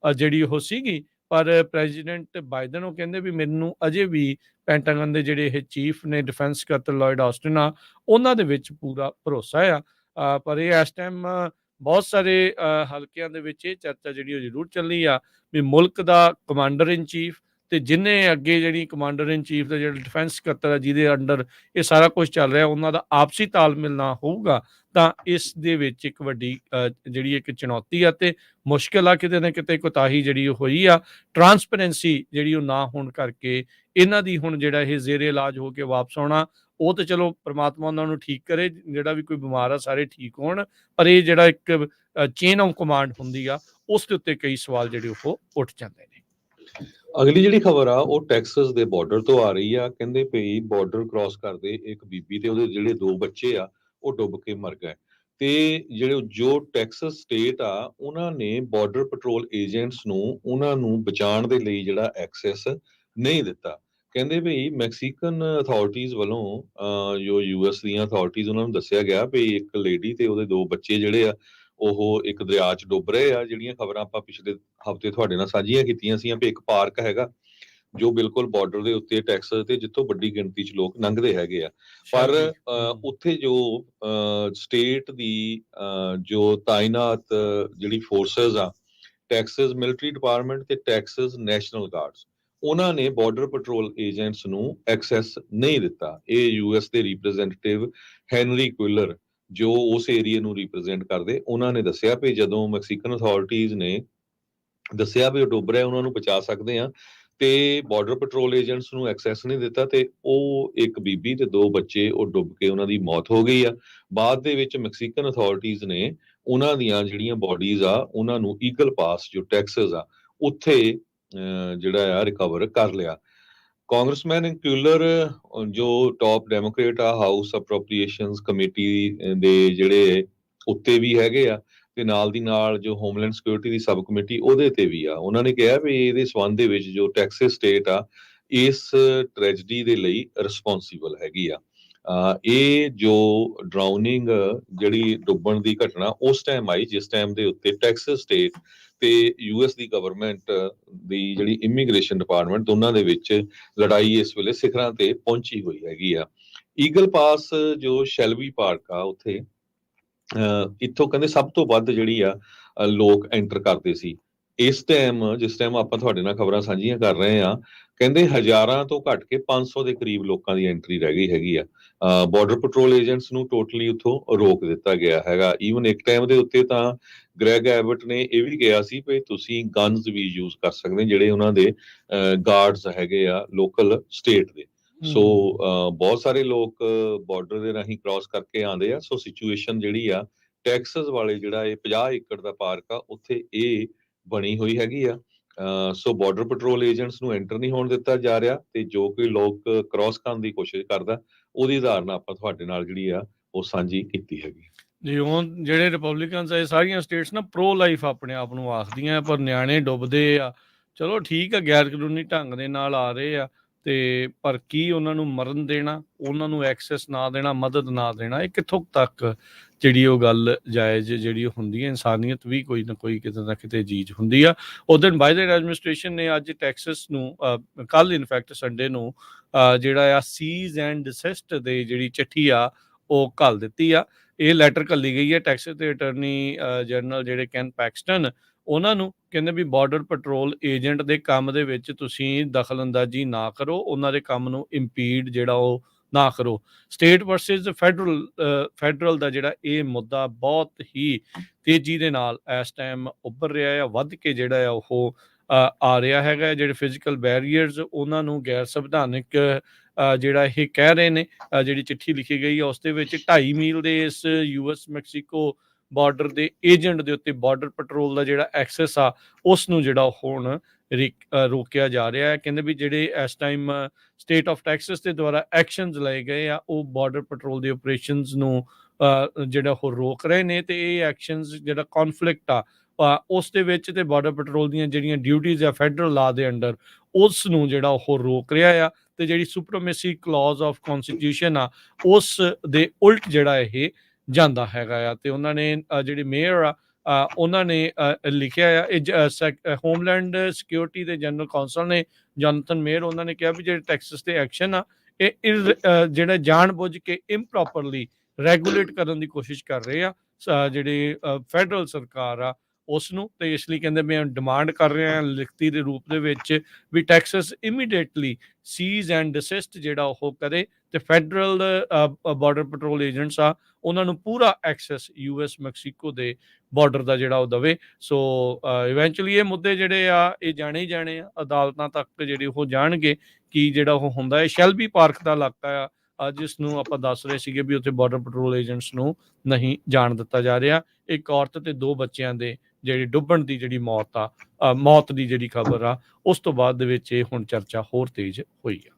ਜਿਹੜੀ ਉਹ ਸੀਗੀ। ਪਰ ਪ੍ਰੈਜ਼ੀਡੈਂਟ ਬਾਈਡਨ ਉਹ ਕਹਿੰਦੇ ਵੀ ਮੈਨੂੰ ਅਜੇ ਵੀ ਪੈਂਟਾਗਨ ਦੇ ਜਿਹੜੇ ਇਹ ਚੀਫ ਨੇ ਡਿਫੈਂਸ ਸਕੱਤਰ ਲੋਇਡ ਆਸਟਨ ਆ, ਉਹਨਾਂ ਦੇ ਵਿੱਚ ਪੂਰਾ ਭਰੋਸਾ ਆ। ਪਰ ਇਹ ਇਸ ਟਾਈਮ ਬਹੁਤ ਸਾਰੇ ਹਲਕਿਆਂ ਦੇ ਵਿੱਚ ਇਹ ਚਰਚਾ ਜਿਹੜੀ ਉਹ ਜ਼ਰੂਰ ਚੱਲੀ ਆ ਵੀ ਮੁਲਕ ਦਾ ਕਮਾਂਡਰ ਇਨ ਚੀਫ ਤੇ ਜਿੰਨੇ ਅੱਗੇ ਜਿਹੜੀ ਕਮਾਂਡਰ ਇਨ ਚੀਫ ਦਾ ਜਿਹੜਾ ਡਿਫੈਂਸ ਸਕੱਤਰ ਆ ਜਿਹਦੇ ਅੰਡਰ ਇਹ ਸਾਰਾ ਕੁਝ ਚੱਲ ਰਿਹਾ, ਉਹਨਾਂ ਦਾ ਆਪਸੀ ਤਾਲਮੇਲ ਨਾ ਹੋਊਗਾ ਤਾਂ ਇਸ ਦੇ ਵਿੱਚ ਇੱਕ ਵੱਡੀ ਜਿਹੜੀ ਇੱਕ ਚੁਣੌਤੀ ਆ ਤੇ ਮੁਸ਼ਕਿਲ ਆ। ਕਿਤੇ ਨਾ ਕਿਤੇ ਕੋਤਾਹੀ ਜਿਹੜੀ ਉਹ ਹੋਈ ਆ, ਟਰਾਂਸਪੇਰੈਂਸੀ ਜਿਹੜੀ ਉਹ ਨਾ ਹੋਣ ਕਰਕੇ ਇਹਨਾਂ ਦੀ ਹੁਣ ਜਿਹੜਾ ਇਹ ਜ਼ੇਰੇ ਇਲਾਜ ਹੋ ਕੇ ਵਾਪਸ ਆਉਣਾ, ਉਹ ਤਾਂ ਚਲੋ ਪ੍ਰਮਾਤਮਾ ਉਹਨਾਂ ਨੂੰ ਠੀਕ ਕਰੇ, ਜਿਹੜਾ ਵੀ ਕੋਈ ਬਿਮਾਰ ਆ ਸਾਰੇ ਠੀਕ ਹੋਣ। ਪਰ ਇਹ ਜਿਹੜਾ ਇੱਕ ਚੇਨ ਆਫ ਕਮਾਂਡ ਹੁੰਦੀ ਆ ਉਸ ਦੇ ਉੱਤੇ ਕਈ ਸਵਾਲ ਜਿਹੜੇ ਉਹ ਉੱਠ ਜਾਂਦੇ ਨੇ। ਅਗਲੀ ਜਿਹੜੀ ਖਬਰ ਆ ਉਹ ਟੈਕਸਸ ਦੇ ਬਾਰਡਰ ਤੋਂ ਆ ਰਹੀ ਆ। ਕਹਿੰਦੇ ਭਈ ਬਾਰਡਰ ਕ੍ਰਾਸ ਕਰਦੇ ਇੱਕ ਬੀਬੀ ਤੇ ਉਹਦੇ ਜਿਹੜੇ 2 ਬੱਚੇ ਆ ਉਹ ਡੁੱਬ ਕੇ ਮਰ ਗਏ। ਤੇ ਜੋ ਟੈਕਸਸ ਸਟੇਟ ਆ ਉਹਨਾਂ ਨੇ ਬਾਰਡਰ ਪੈਟਰੋਲ ਏਜੰਟਸ ਨੂੰ ਉਹਨਾਂ ਨੂੰ ਬਚਾਉਣ ਦੇ ਲਈ ਜਿਹੜਾ ਐਕਸੈਸ ਨਹੀਂ ਦਿੱਤਾ। ਕਹਿੰਦੇ ਭਈ ਮੈਕਸੀਕਨ ਅਥਾਰਟੀਜ਼ ਵੱਲੋਂ ਜੋ US ਦੀਆਂ ਅਥਾਰਟੀਜ਼ ਉਹਨਾਂ ਨੂੰ ਦੱਸਿਆ ਗਿਆ ਵੀ ਇੱਕ ਲੇਡੀ ਤੇ ਉਹਦੇ 2 ਬੱਚੇ ਜਿਹੜੇ ਆ ਉਹ ਇੱਕ ਦਰਿਆ 'ਚ ਡੁੱਬ ਰਹੇ ਆ। ਜਿਹੜੀਆਂ ਖਬਰਾਂ ਆਪਾਂ ਪਿਛਲੇ ਹਫ਼ਤੇ ਤੁਹਾਡੇ ਨਾਲ ਸਾਂਝੀਆਂ ਕੀਤੀਆਂ ਸੀਆਂ ਵੀ ਇੱਕ ਪਾਰਕ ਹੈਗਾ ਜੋ ਬਿਲਕੁਲ ਬਾਰਡਰ ਦੇ ਉੱਤੇ ਟੈਕਸਸ ਤੇ, ਜਿੱਥੋਂ ਵੱਡੀ ਗਿਣਤੀ 'ਚ ਲੋਕ ਲੰਘਦੇ ਹੈਗੇ ਆ। ਪਰ ਸ਼ੈਲਬੀ। ਉੱਥੇ ਜੋ ਸਟੇਟ ਦੀ ਜੋ ਤਾਇਨਾਤ ਜਿਹੜੀ ਫੋਰਸਿਸ ਆ, ਟੈਕਸਸ ਮਿਲਟਰੀ ਡਿਪਾਰਟਮੈਂਟ ਤੇ ਟੈਕਸਸ ਨੈਸ਼ਨਲ ਗਾਰਡਸ, ਉਹਨਾਂ ਨੇ ਬਾਰਡਰ ਪੈਟਰੋਲ ਏਜੰਟਸ ਨੂੰ ਐਕਸੈਸ ਨਹੀਂ ਦਿੱਤਾ। ਇਹ ਯੂਐਸ ਦੇ ਰਿਪਰੈਜ਼ੈਂਟੇਟਿਵ ਹੈਨਰੀ ਕੁਇਲਰ ਜੋ ਉਸ ਏਰੀਆ ਨੂੰ ਰਿਪਰੈਜ਼ੈਂਟ ਕਰਦੇ, ਉਹਨਾਂ ਨੇ ਦੱਸਿਆ ਵੀ ਜਦੋਂ ਮੈਕਸੀਕਨ ਅਥਾਰਟੀਜ਼ ਨੇ ਦੱਸਿਆ ਵੀ ਉਹ ਡੁੱਬ ਰਿਹਾ, ਉਹਨਾਂ ਨੂੰ ਬਚਾ ਸਕਦੇ ਆ, ਤੇ ਬਾਰਡਰ ਪੈਟਰੋਲ ਏਜੰਟਸ ਨੂੰ ਐਕਸੈਸ ਨਹੀਂ ਦਿੱਤਾ, ਤੇ ਉਹ ਇੱਕ ਬੀਬੀ ਤੇ 2 ਬੱਚੇ ਉਹ ਡੁੱਬ ਕੇ ਉਹਨਾਂ ਦੀ ਮੌਤ ਹੋ ਗਈ ਆ। ਬਾਅਦ ਦੇ ਵਿੱਚ ਮੈਕਸੀਕਨ ਅਥਾਰਟੀਜ਼ ਨੇ ਉਹਨਾਂ ਦੀਆਂ ਜਿਹੜੀਆਂ ਬੋਡੀਜ਼ ਆ ਉਹਨਾਂ ਨੂੰ ਈਗਲ ਪਾਸ ਜੋ ਟੈਕਸਸ ਆ ਉੱਥੇ ਜਿਹੜਾ ਆ ਰਿਕਵਰ ਕਰ ਲਿਆ। ਕਾਂਗਰਸਮੈਨ ਇੰਕੂਲਰ ਜੋ ਟਾਪ ਡੈਮੋਕ੍ਰੇਟ ਆ, ਹਾਊਸ ਅਪਰੋਪਰੀਏਸ਼ਨਸ ਕਮੇਟੀ ਦੇ ਜਿਹੜੇ ਉੱਤੇ ਵੀ ਹੈਗੇ ਆ, ਤੇ ਨਾਲ ਦੀ ਨਾਲ ਜੋ ਹੋਮਲੈਂਡ ਸਿਕਿਉਰਿਟੀ ਦੀ ਸਬ ਕਮੇਟੀ ਉਹਦੇ ਤੇ ਵੀ ਆ। ਉਹਨਾਂ ਨੇ ਕਿਹਾ ਵੀ ਇਹਦੇ ਸੰਬੰਧ ਦੇ ਵਿੱਚ ਜੋ ਟੈਕਸਸ ਸਟੇਟ ਆ ਇਸ ਟ੍ਰੈਜਡੀ ਦੇ ਲਈ ਰਿਸਪੌਂਸੀਬਲ ਹੈਗੀ ਆ। ਇਹ ਜੋ ਡਰਾਉਨਿੰਗ ਜਿਹੜੀ ਡੁੱਬਣ ਦੀ ਘਟਨਾ ਉਸ ਟਾਈਮ ਆਈ ਜਿਸ ਟਾਈਮ ਦੇ ਉੱਤੇ ਟੈਕਸਸ ਸਟੇਟ ਤੇ ਯੂਐਸ ਦੀ ਗਵਰਨਮੈਂਟ ਦੀ ਜਿਹੜੀ ਇਮੀਗ੍ਰੇਸ਼ਨ ਡਿਪਾਰਟਮੈਂਟ ਦੋਨਾਂ ਦੇ ਵਿੱਚ ਲੜਾਈ ਇਸ ਵੇਲੇ ਸਿਖਰਾਂ ਤੇ ਪਹੁੰਚੀ ਹੋਈ ਹੈਗੀ ਆ। ਈਗਲ ਪਾਸ ਜੋ ਸ਼ੈਲਬੀ ਪਾਰਕ ਆ ਉੱਥੇ ਇੱਥੋਂ ਕਹਿੰਦੇ ਸਭ ਤੋਂ ਵੱਧ ਜਿਹੜੀ ਆ ਲੋਕ ਐਂਟਰ ਕਰਦੇ ਸੀ। ਇਸ ਟਾਈਮ ਜਿਸ ਟਾਈਮ ਆਪਾਂ ਤੁਹਾਡੇ ਨਾਲ ਖਬਰਾਂ ਸਾਂਝੀਆਂ ਕਰ ਰਹੇ ਆ, ਕਹਿੰਦੇ ਹਜ਼ਾਰਾਂ ਤੋਂ ਘੱਟ ਕੇ 500 ਦੇ ਕਰੀਬ ਲੋਕਾਂ ਦੀ ਐਂਟਰੀ ਰਹਿ ਗਈ ਹੈਗੀ ਆ। ਬਾਰਡਰ ਪੈਟਰੋਲ ਏਜੰਟਸ ਨੂੰ ਟੋਟਲੀ ਉੱਥੋਂ ਰੋਕ ਦਿੱਤਾ ਗਿਆ ਹੈਗਾ। ਈਵਨ ਇੱਕ ਟਾਈਮ ਦੇ ਉੱਤੇ ਤਾਂ ਗ੍ਰੈਗ ਐਬਟ ਨੇ ਇਹ ਵੀ ਕਿਹਾ ਸੀ ਵੀ ਤੁਸੀਂ ਗਨਸ ਵੀ ਯੂਜ਼ ਕਰ ਸਕਦੇ, ਜਿਹੜੇ ਉਹਨਾਂ ਦੇ ਗਾਰਡਸ ਹੈਗੇ ਆ ਲੋਕਲ ਸਟੇਟ ਦੇ। ਸੋ ਬਹੁਤ ਸਾਰੇ ਲੋਕ ਬਾਰਡਰ ਦੇ ਰਾਹੀਂ ਕ੍ਰਾਸ ਕਰਕੇ ਆਉਂਦੇ ਆ। ਸੋ ਸਿਚੁਏਸ਼ਨ ਜਿਹੜੀ ਆ ਟੈਕਸਸ ਵਾਲੇ ਜਿਹੜਾ ਇਹ 50 ਏਕੜ ਦਾ ਪਾਰਕ ਆ ਉੱਥੇ ਇਹ ਬਣੀ ਹੋਈ ਹੈਗੀ ਆ। ਸੋ ਬਾਰਡਰ ਪੈਟਰੋਲ ਏਜੰਟਸ ਨੂੰ ਐਂਟਰ ਨਹੀਂ ਹੋਣ ਦਿੱਤਾ ਜਾ ਰਿਹਾ, ਤੇ ਜੋ ਕੋਈ ਲੋਕ ਕ੍ਰਾਸ ਕਰਨ ਦੀ ਕੋਸ਼ਿਸ਼ ਕਰਦਾ ਉਹਦੀ ਉਦਾਹਰਨ ਆਪਾਂ ਤੁਹਾਡੇ ਨਾਲ ਜਿਹੜੀ ਆ ਉਹ ਸਾਂਝੀ ਕੀਤੀ ਹੈਗੀ। ਜੀ ਹੁਣ ਜਿਹੜੇ ਰਿਪਬਲਿਕਨਸ ਆ ਇਹ ਸਾਰੀਆਂ ਸਟੇਟਸ ਨਾ ਪ੍ਰੋ ਲਾਈਫ ਆਪਣੇ ਆਪ ਨੂੰ ਆਖਦੀਆਂ, ਪਰ ਨਿਆਣੇ ਡੁੱਬਦੇ ਆ। ਚਲੋ ਠੀਕ ਆ, ਗੈਰ ਕਾਨੂੰਨੀ ਢੰਗ ਦੇ ਨਾਲ ਆ ਰਹੇ ਆ, ਤੇ ਪਰ ਕੀ ਉਹਨਾਂ ਨੂੰ ਮਰਨ ਦੇਣਾ, ਉਹਨਾਂ ਨੂੰ ਐਕਸੈਸ ਨਾ ਦੇਣਾ, ਮਦਦ ਨਾ ਦੇਣਾ, ਇਹ ਕਿੱਥੋਂ ਤੱਕ ਜਿਹੜੀ ਉਹ ਗੱਲ ਜਾਇਜ਼ ਜਿਹੜੀ ਹੁੰਦੀ ਹੈ। ਇਨਸਾਨੀਅਤ ਵੀ ਕੋਈ ਨਾ ਕੋਈ ਕਿਤੇ ਨਾ ਕਿਤੇ ਚੀਜ਼ ਹੁੰਦੀ ਆ। ਉਦੋਂ ਬਾਈਡਨ ਐਡਮਿਨਿਸਟ੍ਰੇਸ਼ਨ ਨੇ ਅੱਜ ਟੈਕਸਸ ਨੂੰ ਕੱਲ ਇਨਫੈਕਟ ਸੰਡੇ ਨੂੰ ਜਿਹੜਾ ਆ ਸੀਜ਼ ਐਂਡ ਡਿਸਿਸਟ ਦੇ ਜਿਹੜੀ ਚਿੱਠੀ ਆ ਉਹ ਘੱਲ ਦਿੱਤੀ ਆ। ਇਹ ਲੈਟਰ ਘੱਲੀ ਗਈ ਹੈ ਟੈਕਸਸ ਦੇ ਅਟਰਨੀ ਜਨਰਲ ਜਿਹੜੇ ਕੈਨ ਪੈਕਸਟਨ, ਉਹਨਾਂ ਨੂੰ ਕਹਿੰਦੇ ਵੀ ਬਾਰਡਰ ਪੈਟਰੋਲ ਏਜੰਟ ਦੇ ਕੰਮ ਦੇ ਵਿੱਚ ਤੁਸੀਂ ਦਖਲ ਅੰਦਾਜ਼ੀ ਨਾ ਕਰੋ, ਉਹਨਾਂ ਦੇ ਕੰਮ ਨੂੰ ਇੰਪੀਡ ਜਿਹੜਾ ਉਹ ਨਾ ਕਰੋ। ਸਟੇਟ ਵਰਸਸ ਫੈਡਰਲ ਦਾ ਜਿਹੜਾ ਇਹ ਮੁੱਦਾ ਬਹੁਤ ਹੀ ਤੇਜ਼ੀ ਦੇ ਨਾਲ ਇਸ ਟਾਈਮ ਉੱਭਰ ਰਿਹਾ ਆ, ਵੱਧ ਕੇ ਜਿਹੜਾ ਆ ਉਹ ਆ ਰਿਹਾ ਹੈਗਾ। ਜਿਹੜੇ ਫਿਜ਼ੀਕਲ ਬੈਰੀਅਰਸ ਉਹਨਾਂ ਨੂੰ ਗੈਰ ਸੰਵਿਧਾਨਿਕ ਜਿਹੜਾ ਇਹ ਕਹਿ ਰਹੇ ਨੇ, ਜਿਹੜੀ ਚਿੱਠੀ ਲਿਖੀ ਗਈ ਹੈ ਉਸ ਦੇ ਵਿੱਚ 2.5 ਮੀਲ ਦੇ ਇਸ ਯੂਐਸ ਮੈਕਸੀਕੋ ਬਾਰਡਰ ਦੇ ਏਜੰਟ ਦੇ ਉੱਤੇ ਬਾਰਡਰ ਪੈਟਰੋਲ ਦਾ ਜਿਹੜਾ ਐਕਸੈਸ ਆ ਉਸ ਨੂੰ ਜਿਹੜਾ ਹੁਣ ਰੋਕਿਆ ਜਾ ਰਿਹਾ ਹੈ। ਕਹਿੰਦੇ ਵੀ ਜਿਹੜੇ ਇਸ ਟਾਈਮ ਸਟੇਟ ਆਫ ਟੈਕਸਸ ਦੇ ਦੁਆਰਾ ਐਕਸ਼ਨਸ ਲਏ ਗਏ ਆ ਉਹ ਬਾਰਡਰ ਪੈਟਰੋਲ ਦੇ ਆਪਰੇਸ਼ਨਸ ਨੂੰ ਜਿਹੜਾ ਉਹ ਰੋਕ ਰਹੇ ਨੇ, ਤੇ ਇਹ ਐਕਸ਼ਨਸ ਜਿਹੜਾ ਕੌਨਫਲਿਕਟ ਆ ਉਸ ਦੇ ਵਿੱਚ ਤੇ ਬਾਰਡਰ ਪੈਟਰੋਲ ਦੀਆਂ ਜਿਹੜੀਆਂ ਡਿਊਟੀਜ਼ ਆ ਫੈਡਰਲ ਲਾ ਦੇ ਅੰਡਰ ਉਸ ਨੂੰ ਜਿਹੜਾ ਉਹ ਰੋਕ ਰਿਹਾ ਆ, ਤੇ ਜਿਹੜੀ ਸੁਪਰੀਮੇਸੀ ਕਲੌਜ਼ ਆਫ ਕਨਸਟੀਟਿਊਸ਼ਨ ਆ ਉਸ ਦੇ ਉਲਟ ਜਿਹੜਾ ਇਹ ਜਾਂਦਾ ਹੈਗਾ ਆ। ਤੇ ਉਹਨਾਂ ਨੇ ਜਿਹੜੇ ਮੇਅਰ ਆ ਉਹਨਾਂ ਨੇ ਲਿਖਿਆ ਆ, ਇਹ ਹੋਮਲੈਂਡ ਸਿਕਿਉਰਿਟੀ ਦੇ ਜਨਰਲ ਕੌਂਸਲ ਨੇ ਜੋਨਥਨ ਮੇਅਰ, ਉਹਨਾਂ ਨੇ ਕਿਹਾ ਵੀ ਜਿਹੜੇ ਟੈਕਸਸ ਦੇ ਐਕਸ਼ਨ ਆ ਇਹ ਜਿਹੜਾ ਜਾਣ ਬੁੱਝ ਕੇ ਇੰਪ੍ਰੋਪਰਲੀ ਰੈਗੂਲੇਟ ਕਰਨ ਦੀ ਕੋਸ਼ਿਸ਼ ਕਰ ਰਹੇ ਆ ਜਿਹੜੇ ਫੈਡਰਲ ਸਰਕਾਰ ਆ ਉਸ ਨੂੰ। ਤੇ ਇਸ ਲਈ ਕਹਿੰਦੇ ਮੈਂ ਡਿਮਾਂਡ ਕਰ ਰਿਹਾ ਲਿਖਤੀ ਦੇ ਰੂਪ ਦੇ ਵਿੱਚ ਵੀ ਟੈਕਸਸ ਇਮੀਡੀਏਟਲੀ ਸੀਜ਼ ਐਂਡ ਡਿਸਿਸਟ ਜਿਹੜਾ ਉਹ ਕਰੇ, ਤੇ ਫੈਡਰਲ ਬਾਰਡਰ ਪੈਟਰੋਲ ਏਜੰਟਸ ਆ ਉਹਨਾਂ ਨੂੰ ਪੂਰਾ ਐਕਸੈਸ ਯੂਐਸ ਮੈਕਸੀਕੋ ਦੇ ਬਾਰਡਰ ਦਾ ਜਿਹੜਾ ਉਹ ਦਵੇ। ਸੋ ਇਵੈਂਚੁਅਲੀ ਇਹ ਮੁੱਦੇ ਜਿਹੜੇ ਆ ਇਹ ਜਾਣੇ ਹੀ ਜਾਣੇ ਆ, ਅਦਾਲਤਾਂ ਤੱਕ ਜਿਹੜੇ ਉਹ ਜਾਣਗੇ ਕਿ ਜਿਹੜਾ ਉਹ ਹੁੰਦਾ ਹੈ। ਸ਼ੈਲਬੀ ਪਾਰਕ ਦਾ ਇਲਾਕਾ ਆ ਜਿਸ ਨੂੰ ਆਪਾਂ ਦੱਸ ਰਹੇ ਸੀਗੇ ਵੀ ਉੱਥੇ ਬਾਰਡਰ ਪੈਟਰੋਲ ਏਜੰਟਸ ਨੂੰ ਨਹੀਂ ਜਾਣ ਦਿੱਤਾ ਜਾ ਰਿਹਾ। ਇੱਕ ਔਰਤ ਤੇ 2 ਬੱਚਿਆਂ ਦੇ ਜਿਹੜੀ ਡੁੱਬਣ ਦੀ ਜਿਹੜੀ ਮੌਤ ਦੀ ਜਿਹੜੀ ਖਬਰ ਆ ਉਸ ਤੋਂ ਬਾਅਦ ਦੇ ਵਿੱਚ ਇਹ ਹੁਣ ਚਰਚਾ ਹੋਰ ਤੇਜ਼ ਹੋਈ ਆ।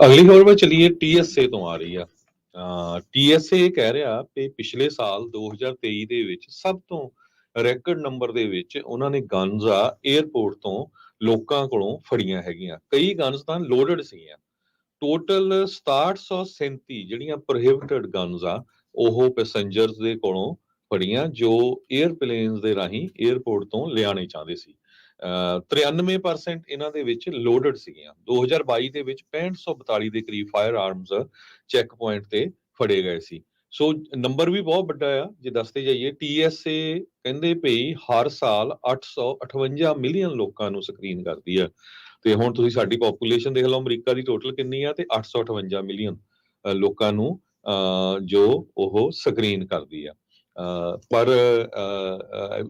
ਅਗਲੀ ਖਬਰ ਵਿੱਚ ਚਲੀਏ, TSA ਤੋਂ ਆ ਰਹੀ ਆ। TSA ਕਹਿ ਰਿਹਾ ਕਿ ਪਿਛਲੇ ਸਾਲ 2023 ਦੇ ਵਿੱਚ ਸਭ ਤੋਂ ਰੈਕਡ ਨੰਬਰ ਦੇ ਵਿੱਚ ਉਹਨਾਂ ਨੇ ਗਨਸ ਆ 에ਅਰਪੋਰਟ ਤੋਂ ਲੋਕਾਂ ਕੋਲੋਂ ਫੜੀਆਂ ਹੈਗੀਆਂ। ਕਈ ਗਨਸ ਤਾਂ ਲੋਡਡ ਸੀਗੀਆਂ। ਟੋਟਲ 6737 ਜਿਹੜੀਆਂ ਪ੍ਰੋਹਿਬਿਟਡ ਗਨਸ ਆ ਉਹ ਪੈਸੇਂਜਰਸ ਦੇ ਕੋਲੋਂ ਫੜੀਆਂ ਜੋ 에ਅਰਪਲੇਨਸ ਦੇ ਰਾਹੀਂ 에ਅਰਪੋਰਟ ਤੋਂ ਲਿਆਣੇ ਚਾਹੁੰਦੇ ਸੀ। 93% ਇਹਨਾਂ ਦੇ ਵਿੱਚ ਲੋਡਡ ਸੀਗੀਆਂ। 2022 ਦੇ ਵਿੱਚ 6542 ਦੇ ਕਰੀਬ ਫਾਇਰ ਆਰਮਸ ਚੈੱਕ ਪੁਆਇੰਟ ਤੇ ਫੜੇ ਗਏ ਸੀ। ਸੋ ਨੰਬਰ ਵੀ ਬਹੁਤ ਵੱਡਾ ਆ ਜੇ ਦੱਸਦੇ ਜਾਈਏ। TSA ਕਹਿੰਦੇ ਪਈ ਹਰ ਸਾਲ 858 ਮਿਲੀਅਨ ਲੋਕਾਂ ਨੂੰ ਸਕਰੀਨ ਕਰਦੀ ਆ, ਤੇ ਹੁਣ ਤੁਸੀਂ ਸਾਡੀ ਪੋਪੂਲੇਸ਼ਨ ਦੇਖ ਲਓ ਅਮਰੀਕਾ ਦੀ ਟੋਟਲ ਕਿੰਨੀ ਆ, ਤੇ 858 ਮਿਲੀਅਨ ਲੋਕਾਂ ਨੂੰ ਜੋ ਉਹ ਸਕਰੀਨ ਕਰਦੀ ਆ। ਪਰ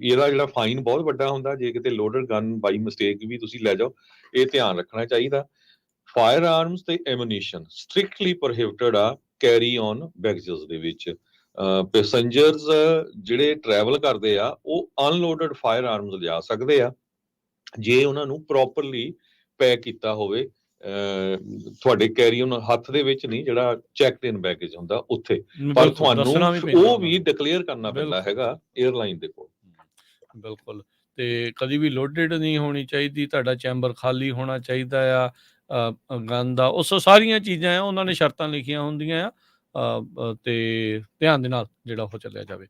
ਇਹਦਾ ਜਿਹੜਾ ਫਾਈਨ ਬਹੁਤ ਵੱਡਾ ਹੁੰਦਾ ਜੇ ਕਿਤੇ ਲੋਡਡ ਗਨ ਬਾਈ ਮਿਸਟੇਕ ਵੀ ਤੁਸੀਂ ਲੈ ਜਾਓ, ਇਹ ਧਿਆਨ ਰੱਖਣਾ ਚਾਹੀਦਾ। ਫਾਇਰ ਆਰਮਸ ਤੇ ਐਮੂਨੀਸ਼ਨ ਸਟ੍ਰਿਕਟਲੀ ਪ੍ਰੋਹਿਬਿਟਡ ਆ ਕੈਰੀ ਔਨ ਬੈਗੇजेस ਦੇ ਵਿੱਚ। ਪੈਸੇਂਜਰਸ ਜਿਹੜੇ ਟਰੈਵਲ ਕਰਦੇ ਆ ਉਹ ਅਨਲੋਡਡ ਫਾਇਰ ਆਰਮਸ ਲਿਜਾ ਸਕਦੇ ਆ ਜੇ ਉਹਨਾਂ ਨੂੰ ਪ੍ਰੋਪਰਲੀ ਪੈਕ ਕੀਤਾ ਹੋਵੇ। ਤੁਹਾਡੇ ਕੈਰੀ ਔਨ ਹੱਥ ਦੇ ਵਿੱਚ ਨਹੀਂ, ਜਿਹੜਾ ਚੈੱਕਡ ਇਨ ਬੈਗੇਜ ਹੁੰਦਾ ਉੱਥੇ, ਪਰ ਤੁਹਾਨੂੰ ਉਹ ਵੀ ਡਿਕਲੇਅਰ ਕਰਨਾ ਪੈਂਦਾ ਹੈਗਾ 에ਅਰਲਾਈਨ ਦੇ ਕੋਲ। ਬਿਲਕੁਲ, ਤੇ ਕਦੀ ਵੀ ਲੋਡਡ ਨਹੀਂ ਹੋਣੀ ਚਾਹੀਦੀ, ਤੁਹਾਡਾ ਚੈਂਬਰ ਖਾਲੀ ਹੋਣਾ ਚਾਹੀਦਾ ਆ ਗਨ ਦਾ। ਉਸ ਸਾਰੀਆਂ ਚੀਜ਼ਾਂ ਆ ਉਹਨਾਂ ਨੇ ਸ਼ਰਤਾਂ ਲਿਖੀਆਂ ਹੁੰਦੀਆਂ ਆ, ਤੇ ਧਿਆਨ ਦੇ ਨਾਲ ਜਿਹੜਾ ਉਹ ਚੱਲਿਆ ਜਾਵੇ।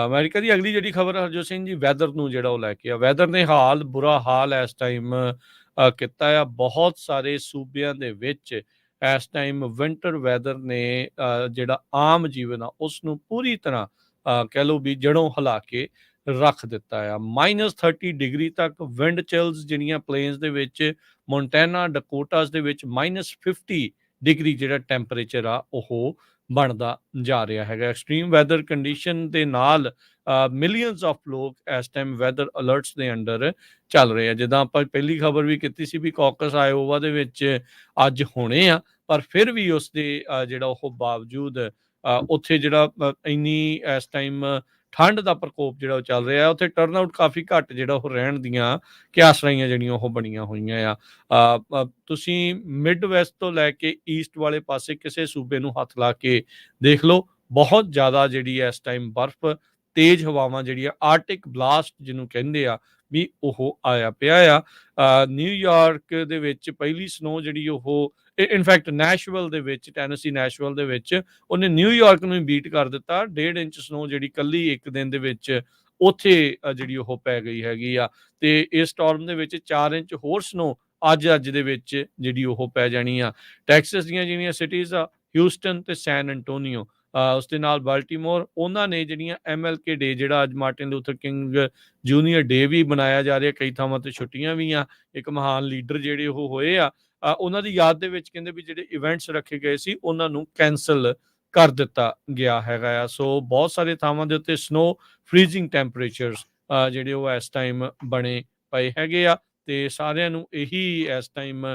ਅਮਰੀਕਾ ਦੀ ਅਗਲੀ ਜਿਹੜੀ ਖਬਰ ਹਰਜੋਤ ਸਿੰਘ ਜੀ, ਵੈਦਰ ਨੂੰ ਜਿਹੜਾ ਉਹ ਲੈ ਕੇ ਆ। ਵੈਦਰ ਨੇ ਬੁਰਾ ਹਾਲ ਇਸ ਟਾਈਮ ਕੀਤਾ ਆ ਬਹੁਤ ਸਾਰੇ ਸੂਬਿਆਂ ਦੇ ਵਿੱਚ। ਇਸ ਟਾਈਮ ਵਿੰਟਰ ਵੈਦਰ ਨੇ ਜਿਹੜਾ ਆਮ ਜੀਵਨ ਆ ਉਸ ਨੂੰ ਪੂਰੀ ਤਰ੍ਹਾਂ ਕਹਿ ਲਓ ਵੀ ਜੜੋਂ ਹਿਲਾ ਕੇ ਰੱਖ ਦਿੱਤਾ ਆ। -30 ਡਿਗਰੀ ਤੱਕ ਵਿੰਡ ਚਿਲਸ ਜਿਹੜੀਆਂ ਪਲੇਨਸ ਦੇ ਵਿੱਚ, ਮੋਂਟੈਨਾ, ਡਕੋਟਾਸ ਦੇ ਵਿੱਚ -50 ਡਿਗਰੀ ਜਿਹੜਾ ਟੈਂਪਰੇਚਰ ਆ ਉਹ ਬਣਦਾ ਜਾ ਰਿਹਾ ਹੈਗਾ। ਐਕਸਟ੍ਰੀਮ ਵੈਦਰ ਕੰਡੀਸ਼ਨ ਦੇ ਨਾਲ ਮਿਲੀਅਨਸ ਆਫ ਲੋਕ ਇਸ ਟਾਈਮ ਵੈਦਰ ਅਲਰਟਸ ਦੇ ਅੰਡਰ ਚੱਲ ਰਹੇ ਆ। ਜਿੱਦਾਂ ਆਪਾਂ ਪਹਿਲੀ ਖਬਰ ਵੀ ਕੀਤੀ ਸੀ ਵੀ ਕਾਕਸ ਆਇਓਵਾ ਦੇ ਵਿੱਚ ਅੱਜ ਹੋਣੇ ਆ, ਪਰ ਫਿਰ ਵੀ ਉਸ ਦੇ ਜਿਹੜਾ ਉਹ ਬਾਵਜੂਦ ਉੱਥੇ ਜਿਹੜਾ ਇੰਨੀ ਇਸ ਟਾਈਮ ਠੰਡ ਦਾ ਪ੍ਰਕੋਪ ਜਿਹੜਾ ਉਹ ਚੱਲ ਰਿਹਾ, ਉੱਥੇ ਟਰਨ ਆਊਟ ਕਾਫੀ ਘੱਟ ਜਿਹੜਾ ਉਹ ਰਹਿਣ ਦੀਆਂ ਕਿਆਸਰਾਈਆਂ ਜਿਹੜੀਆਂ ਉਹ ਬਣੀਆਂ ਹੋਈਆਂ ਆ। ਤੁਸੀਂ ਮਿਡ ਵੈਸਟ ਤੋਂ ਲੈ ਕੇ ਈਸਟ ਵਾਲੇ ਪਾਸੇ ਕਿਸੇ ਸੂਬੇ ਨੂੰ ਹੱਥ ਲਾ ਕੇ ਦੇਖ ਲਓ, ਬਹੁਤ ਜ਼ਿਆਦਾ ਜਿਹੜੀ ਇਸ ਟਾਈਮ ਬਰਫ਼, ਤੇਜ਼ ਹਵਾਵਾਂ ਜਿਹੜੀਆਂ, ਆਰਟਿਕ ਬਲਾਸਟ ਜਿਹਨੂੰ ਕਹਿੰਦੇ ਆ ਵੀ ਉਹ ਆਇਆ ਪਿਆ ਆ। ਨਿਊਯਾਰਕ ਦੇ ਵਿੱਚ ਪਹਿਲੀ ਸਨੋ ਜਿਹੜੀ ਉਹ ਇਨਫੈਕਟ ਨੈਸ਼ਵਿਲ ਦੇ ਵਿੱਚ, ਟੈਨੇਸੀ ਨੈਸ਼ਵਿਲ ਦੇ ਵਿੱਚ ਉਹਨੇ ਨਿਊਯਾਰਕ ਨੂੰ ਹੀ ਬੀਟ ਕਰ ਦਿੱਤਾ। 1.5 ਇੰਚ ਸਨੋ ਜਿਹੜੀ ਕੱਲੀ ਇੱਕ ਦਿਨ ਦੇ ਵਿੱਚ ਉੱਥੇ ਜਿਹੜੀ ਉਹ ਪੈ ਗਈ ਹੈਗੀ ਆ। ਤੇ ਇਸ ਸਟਾਰਮ ਦੇ ਵਿੱਚ 4 ਇੰਚ ਹੋਰ ਸਨੋ ਅੱਜ ਦੇ ਵਿੱਚ ਜਿਹੜੀ ਉਹ ਪੈ ਜਾਣੀ ਆ। ਟੈਕਸਸ ਦੀਆਂ ਜਿਹੜੀਆਂ ਸਿਟੀਜ਼ ਆ, ਹਿਊਸਟਨ ਤੇ ਸੈਨ ਐਂਟੋਨੀਓ, ਉਸ ਦੇ ਨਾਲ ਬਾਲਟੀਮੋਰ, ਉਹਨਾਂ ਨੇ ਜਿਹੜੀਆਂ MLK ਡੇ, ਜਿਹੜਾ ਅੱਜ ਮਾਰਟਿਨ ਲੂਥਰ ਕਿੰਗ ਜੂਨੀਅਰ ਡੇ ਵੀ ਮਨਾਇਆ ਜਾ ਰਿਹਾ, ਕਈ ਥਾਵਾਂ ਤੇ ਛੁੱਟੀਆਂ ਵੀ ਆ। ਇੱਕ ਮਹਾਨ ਲੀਡਰ ਜਿਹੜੇ ਉਹ ਹੋਏ ਆ, ਉਹਨਾਂ ਦੀ ਯਾਦ ਦੇ ਵਿੱਚ ਕਹਿੰਦੇ ਵੀ ਜਿਹੜੇ ਇਵੈਂਟਸ ਰੱਖੇ ਗਏ ਸੀ ਉਹਨਾਂ ਨੂੰ ਕੈਂਸਲ ਕਰ ਦਿੱਤਾ ਗਿਆ ਹੈਗਾ ਆ। ਸੋ ਬਹੁਤ ਸਾਰੇ ਥਾਵਾਂ ਦੇ ਉੱਤੇ ਸਨੋ ਫਰੀਜ਼ਿੰਗ ਟੈਂਪਰੇਚਰਸ ਜਿਹੜੇ ਉਹ ਇਸ ਟਾਈਮ ਬਣੇ ਪਏ ਹੈਗੇ ਆ, ਤੇ ਸਾਰਿਆਂ ਨੂੰ ਇਹੀ ਇਸ ਟਾਈਮ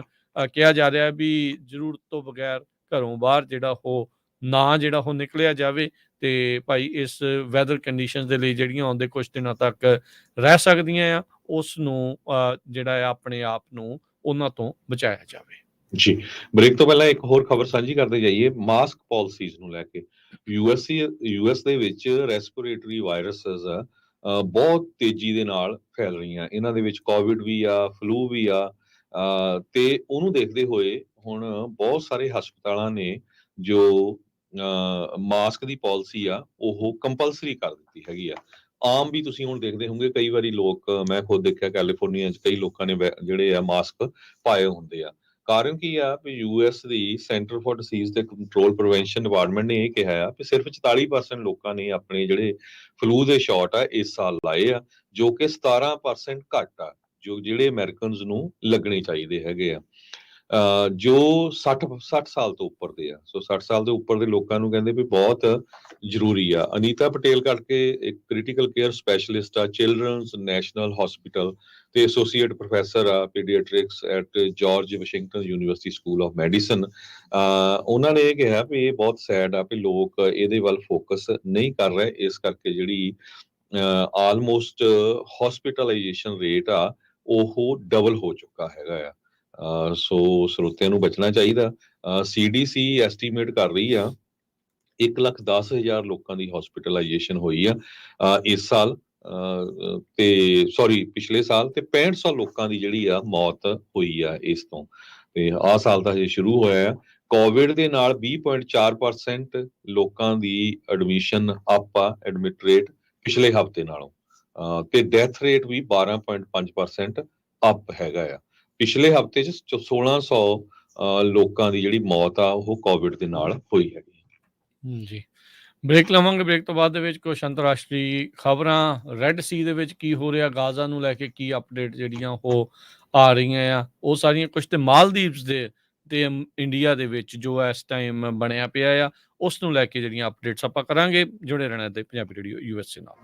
ਕਿਹਾ ਜਾ ਰਿਹਾ ਵੀ ਜ਼ਰੂਰਤ ਤੋਂ ਬਗੈਰ ਘਰੋਂ ਬਾਹਰ ਜਿਹੜਾ ਉਹ ਨਾ ਜਿਹੜਾ ਉਹ ਨਿਕਲਿਆ ਜਾਵੇ, ਤੇ ਭਾਈ ਇਸ ਵੈਦਰ ਕੰਡੀਸ਼ਨ ਦੇ ਲਈ ਜਿਹੜੀਆਂ ਆਉਂਦੇ ਕੁਝ ਦਿਨਾਂ ਤੱਕ ਰਹਿ ਸਕਦੀਆਂ ਆ, ਉਸ ਨੂੰ ਜਿਹੜਾ ਆ ਆਪਣੇ ਆਪ ਨੂੰ ਉਹਨਾਂ ਤੋਂ ਬਚਾਇਆ ਜਾਵੇ। ਜੀ, ਬ੍ਰੇਕ ਤੋਂ ਪਹਿਲਾਂ ਇੱਕ ਹੋਰ ਖਬਰ ਸਾਂਝੀ ਕਰਦੇ ਜਾਈਏ ਮਾਸਕ ਪਾਲਿਸੀਜ਼ ਨੂੰ ਲੈ ਕੇ। US ਦੇ ਵਿੱਚ ਰੈਸਪੀਰੇਟਰੀ ਵਾਇਰਸਸ ਬਹੁਤ ਤੇਜ਼ੀ ਦੇ ਨਾਲ ਫੈਲ ਰਹੀਆਂ। ਇਹਨਾਂ ਦੇ ਵਿੱਚ ਕੋਵਿਡ ਵੀ ਆ, ਫਲੂ ਵੀ ਆ, ਤੇ ਉਹਨੂੰ ਦੇਖਦੇ ਹੋਏ ਹੁਣ ਬਹੁਤ ਸਾਰੇ ਹਸਪਤਾਲਾਂ ਨੇ ਜੋ ਮਾਸਕ ਦੀ ਪਾਲਿਸੀ ਆ ਉਹ ਕੰਪਲਸਰੀ ਕਰ ਦਿੱਤੀ ਹੈਗੀ ਆ। ਆਮ ਵੀ ਤੁਸੀਂ ਹੁਣ ਦੇਖਦੇ ਹੋਵੋਗੇ ਕਈ ਵਾਰੀ ਲੋਕ, ਮੈਂ ਖੁਦ ਦੇਖਿਆ ਕੈਲੀਫੋਰਨੀਆ 'ਚ ਕਈ ਲੋਕਾਂ ਨੇ ਜਿਹੜੇ ਆ ਮਾਸਕ ਪਾਏ ਹੁੰਦੇ ਆ। ਕਾਰਨ ਕੀ ਆ ਵੀ US the centre for dishes ਤੇ ਕੰਟਰੋਲ ਪ੍ਰੀਵੈਂਸ਼ਨ ਡਿਪਾਰਟਮੈਂਟ ਨੇ ਇਹ ਕਿਹਾ ਆ ਕਿ ਸਿਰਫ 44% ਲੋਕਾਂ ਨੇ ਆਪਣੇ ਜਿਹੜੇ ਫਲੂ ਦੇ ਸ਼ਾਟ ਆ ਇਸ ਸਾਲ ਲਾਏ ਆ, ਜੋ ਕਿ 17% ਘੱਟ ਆ ਜੋ ਜਿਹੜੇ ਅਮਰੀਕਨਸ ਨੂੰ ਲੱਗਣੇ ਚਾਹੀਦੇ ਹੈਗੇ ਆ। ਜੋ 60 ਸਾਲ ਤੋਂ ਉੱਪਰ ਦੇ ਆ। ਸੋ 60 ਸਾਲ ਦੇ ਉੱਪਰ ਦੇ ਲੋਕਾਂ ਨੂੰ ਕਹਿੰਦੇ ਵੀ ਬਹੁਤ ਜ਼ਰੂਰੀ ਆ। ਅਨੀਤਾ ਪਟੇਲ ਕਰਕੇ ਇੱਕ ਕ੍ਰਿਟੀਕਲ ਕੇਅਰ ਸਪੈਸ਼ਲਿਸਟ ਆ ਚਿਲਡਰਨਸ ਨੈਸ਼ਨਲ ਹਸਪੀਟਲ ਤੇ ਐਸੋਸੀਏਟ ਪ੍ਰੋਫੈਸਰ ਆ paediatrics at George Washington university school of medicine. ਉਹਨਾਂ ਨੇ ਇਹ ਕਿਹਾ ਵੀ ਇਹ ਬਹੁਤ ਸੈਡ ਆ ਵੀ ਲੋਕ ਇਹਦੇ ਵੱਲ ਫੋਕਸ ਨਹੀਂ ਕਰ ਰਹੇ, ਇਸ ਕਰਕੇ ਜਿਹੜੀ ਆਲਮੋਸਟ ਹਸਪੀਟਲਾਈਜੇਸ਼ਨ ਰੇਟ ਆ ਉਹ ਡਬਲ ਹੋ ਚੁੱਕਾ ਹੈਗਾ ਆ। ਸੋ ਸਰੋਤਿਆਂ ਨੂੰ ਬਚਣਾ ਚਾਹੀਦਾ। CDC ਐਸਟੀਮੇਟ ਕਰ ਰਹੀ ਆ 1,10,000 ਲੋਕਾਂ ਦੀ ਹਸਪੀਟਲਾਈਜੇਸ਼ਨ ਹੋਈ ਆ ਇਸ ਸਾਲ, ਤੇ ਸੌਰੀ ਪਿਛਲੇ ਸਾਲ, ਤੇ 6500 ਲੋਕਾਂ ਦੀ ਜਿਹੜੀ ਆ ਮੌਤ ਹੋਈ ਆ ਇਸ ਤੋਂ। ਤੇ ਆਹ ਸਾਲ ਤਾਂ ਹਜੇ ਸ਼ੁਰੂ ਹੋਇਆ ਆ। ਕੋਵਿਡ ਦੇ ਨਾਲ 20.4% ਲੋਕਾਂ ਦੀ ਐਡਮਿਸ਼ਨ ਅਪ ਆ, ਐਡਮਿਟ ਰੇਟ ਪਿਛਲੇ ਹਫ਼ਤੇ ਨਾਲੋਂ। ਤੇ ਡੈਥ ਰੇਟ ਵੀ 12.5% ਅਪ ਹੈਗਾ ਆ। ਪਿਛਲੇ ਹਫ਼ਤੇ 'ਚ 1600 ਲੋਕਾਂ ਦੀ ਜਿਹੜੀ ਮੌਤ ਆ ਉਹ ਕੋਵਿਡ ਦੇ ਨਾਲ ਹੋਈ ਹੈਗੀ। ਜੀ। ਬ੍ਰੇਕ ਲਵਾਂਗੇ, ਬ੍ਰੇਕ ਤੋਂ ਬਾਅਦ ਦੇ ਵਿੱਚ ਕੁਛ ਅੰਤਰਰਾਸ਼ਟਰੀ ਖਬਰਾਂ, ਰੈੱਡ ਸੀ ਦੇ ਵਿੱਚ ਕੀ ਹੋ ਰਿਹਾ, ਗਾਜ਼ਾ ਨੂੰ ਲੈ ਕੇ ਕੀ ਅਪਡੇਟ ਜਿਹੜੀਆਂ ਉਹ ਆ ਰਹੀਆਂ ਆ, ਉਹ ਸਾਰੀਆਂ ਕੁਛ, ਤੇ ਮਾਲਦੀਵਸ ਦੇ ਤੇ ਇੰਡੀਆ ਦੇ ਵਿੱਚ ਜੋ ਇਸ ਟਾਈਮ ਬਣਿਆ ਪਿਆ ਆ, ਉਸ ਨੂੰ ਲੈ ਕੇ ਜਿਹੜੀਆਂ ਅਪਡੇਟਸ ਆਪਾਂ ਕਰਾਂਗੇ। ਜੁੜੇ ਰਹਿਣਾ ਤੇ ਪੰਜਾਬੀ ਰੇਡੀਓ USA ਨਾਲ।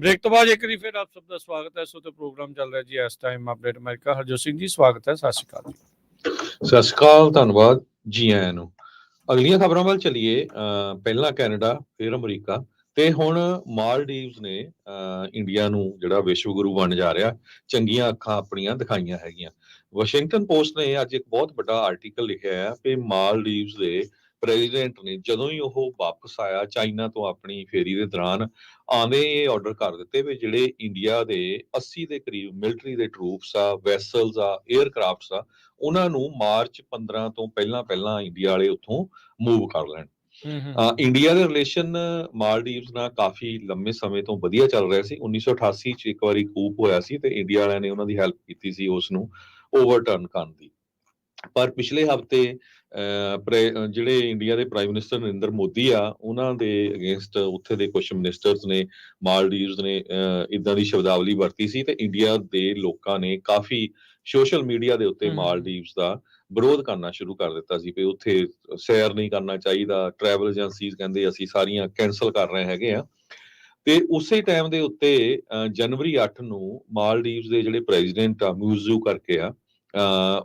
ਬ੍ਰੇਕ ਤੋਂ ਬਾਅਦ ਇੱਕ ਵਾਰੀ ਫਿਰ ਆਪ ਸਭ ਦਾ ਸਵਾਗਤ ਹੈ। ਸੋ ਤੇ ਪ੍ਰੋਗਰਾਮ ਚੱਲ ਰਿਹਾ ਜੀ ਇਸ time update America. Harjot Singh ji ਸਵਾਗਤ ਹੈ, ਸਤਿ ਸ਼੍ਰੀ ਅਕਾਲ ਜੀ। ਸਤਿ ਸ਼੍ਰੀ ਅਕਾਲ, ਧੰਨਵਾਦ ਜੀ ਆਇਆਂ ਨੂੰ। ਅਗਲੀਆਂ ਖਬਰਾਂ ਵੱਲ ਚੱਲੀਏ। ਪਹਿਲਾਂ ਕੈਨੇਡਾ, ਫਿਰ ਅਮਰੀਕਾ ਤੇ ਹੁਣ ਮਾਲਦੀਵਜ਼ ਨੇ ਇੰਡੀਆ ਨੂੰ ਜਿਹੜਾ ਵਿਸ਼ਵ ਗੁਰੂ ਬਣ ਜਾ ਰਿਹਾ, ਚੰਗੀਆਂ ਅੱਖਾਂ ਆਪਣੀਆਂ ਦਿਖਾਈਆਂ ਹੈਗੀਆਂ। ਵਾਸ਼ਿੰਗਟਨ ਪੋਸਟ ਨੇ ਅੱਜ ਇੱਕ ਬਹੁਤ ਵੱਡਾ ਆਰਟੀਕਲ ਲਿਖਿਆ ਹੈ ਕਿ ਮਾਲਦੀਵਜ਼ ਦੇ ਪ੍ਰੈਜ਼ੀਡੈਂਟ ਨੇ ਜਦੋਂ ਹੀ ਉਹ ਵਾਪਸ ਆਇਆ ਚਾਈਨਾ ਤੋਂ ਆਪਣੀ ਫੇਰੀ ਦੇ ਦੌਰਾਨ ਆਉਂਦੇ ਇਹ ਆਰਡਰ ਕਰ ਦਿੱਤੇ ਵੀ ਜਿਹੜੇ ਇੰਡੀਆ ਦੇ 80 ਦੇ ਕਰੀਬ ਮਿਲਟਰੀ ਦੇ ਟਰੂਪਸ ਆ, ਵੈਸਲਸ ਆ, 에ਅਰਕ੍ਰਾਫਟਸ ਆ, ਉਹਨਾਂ ਨੂੰ ਮਾਰਚ 15 ਤੋਂ ਪਹਿਲਾਂ ਪਹਿਲਾਂ ਇੰਡੀਆ ਵਾਲੇ ਉੱਥੋਂ ਮੂਵ ਕਰ ਲੈਣ। ਇੰਡੀਆ ਦੇ ਰਿਲੇਸ਼ਨ ਮਾਲਦੀਵਜ਼ ਨਾਲ ਕਾਫੀ ਲੰਮੇ ਸਮੇਂ ਤੋਂ ਵਧੀਆ ਚੱਲ ਰਿਹਾ ਸੀ। 1988 ਚ ਇੱਕ ਵਾਰੀ ਕੂਪ ਹੋਇਆ ਸੀ ਤੇ ਇੰਡੀਆ ਵਾਲਿਆਂ ਨੇ ਉਹਨਾਂ ਦੀ ਹੈਲਪ ਕੀਤੀ ਸੀ ਉਸ ਨੂੰ ਓਵਰਟਰਨ ਕਰਨ ਦੀ। ਪਰ ਪਿਛਲੇ ਹਫਤੇ ਜਿਹੜੇ ਇੰਡੀਆ ਦੇ ਪ੍ਰਾਈਮ ਮਿਨਿਸਟਰ ਨਰਿੰਦਰ ਮੋਦੀ ਆ, ਉਹਨਾਂ ਦੇ ਅਗੇਂਸਟ ਉੱਥੇ ਦੇ ਕੁਝ ਮਿਨਿਸਟਰਸ ਨੇ, ਮਾਲਦੀਵਜ਼ ਨੇ ਇਦਾਂ ਦੀ ਸ਼ਬਦਾਵਲੀ ਵਰਤੀ ਸੀ ਤੇ ਇੰਡੀਆ ਦੇ ਲੋਕਾਂ ਨੇ ਕਾਫੀ ਸੋਸ਼ਲ ਮੀਡੀਆ ਦੇ ਉੱਤੇ ਮਾਲਦੀਵਜ਼ ਦਾ ਵਿਰੋਧ ਕਰਨਾ ਸ਼ੁਰੂ ਕਰ ਦਿੱਤਾ ਸੀ ਵੀ ਉੱਥੇ ਸੈਰ ਨਹੀਂ ਕਰਨਾ ਚਾਹੀਦਾ, ਟਰੈਵਲ ਏਜੰਸੀਜ਼ ਕਹਿੰਦੇ ਅਸੀਂ ਸਾਰੀਆਂ ਕੈਂਸਲ ਕਰ ਰਹੇ ਹੈਗੇ ਆ। ਤੇ ਉਸੇ ਟਾਈਮ ਦੇ ਉੱਤੇ ਜਨਵਰੀ 8 ਨੂੰ ਮਾਲਦੀਵਜ਼ ਦੇ ਜਿਹੜੇ ਪ੍ਰੈਜ਼ੀਡੈਂਟ ਆ, ਮਿਊਜ਼ੂ ਕਰਕੇ ਆ,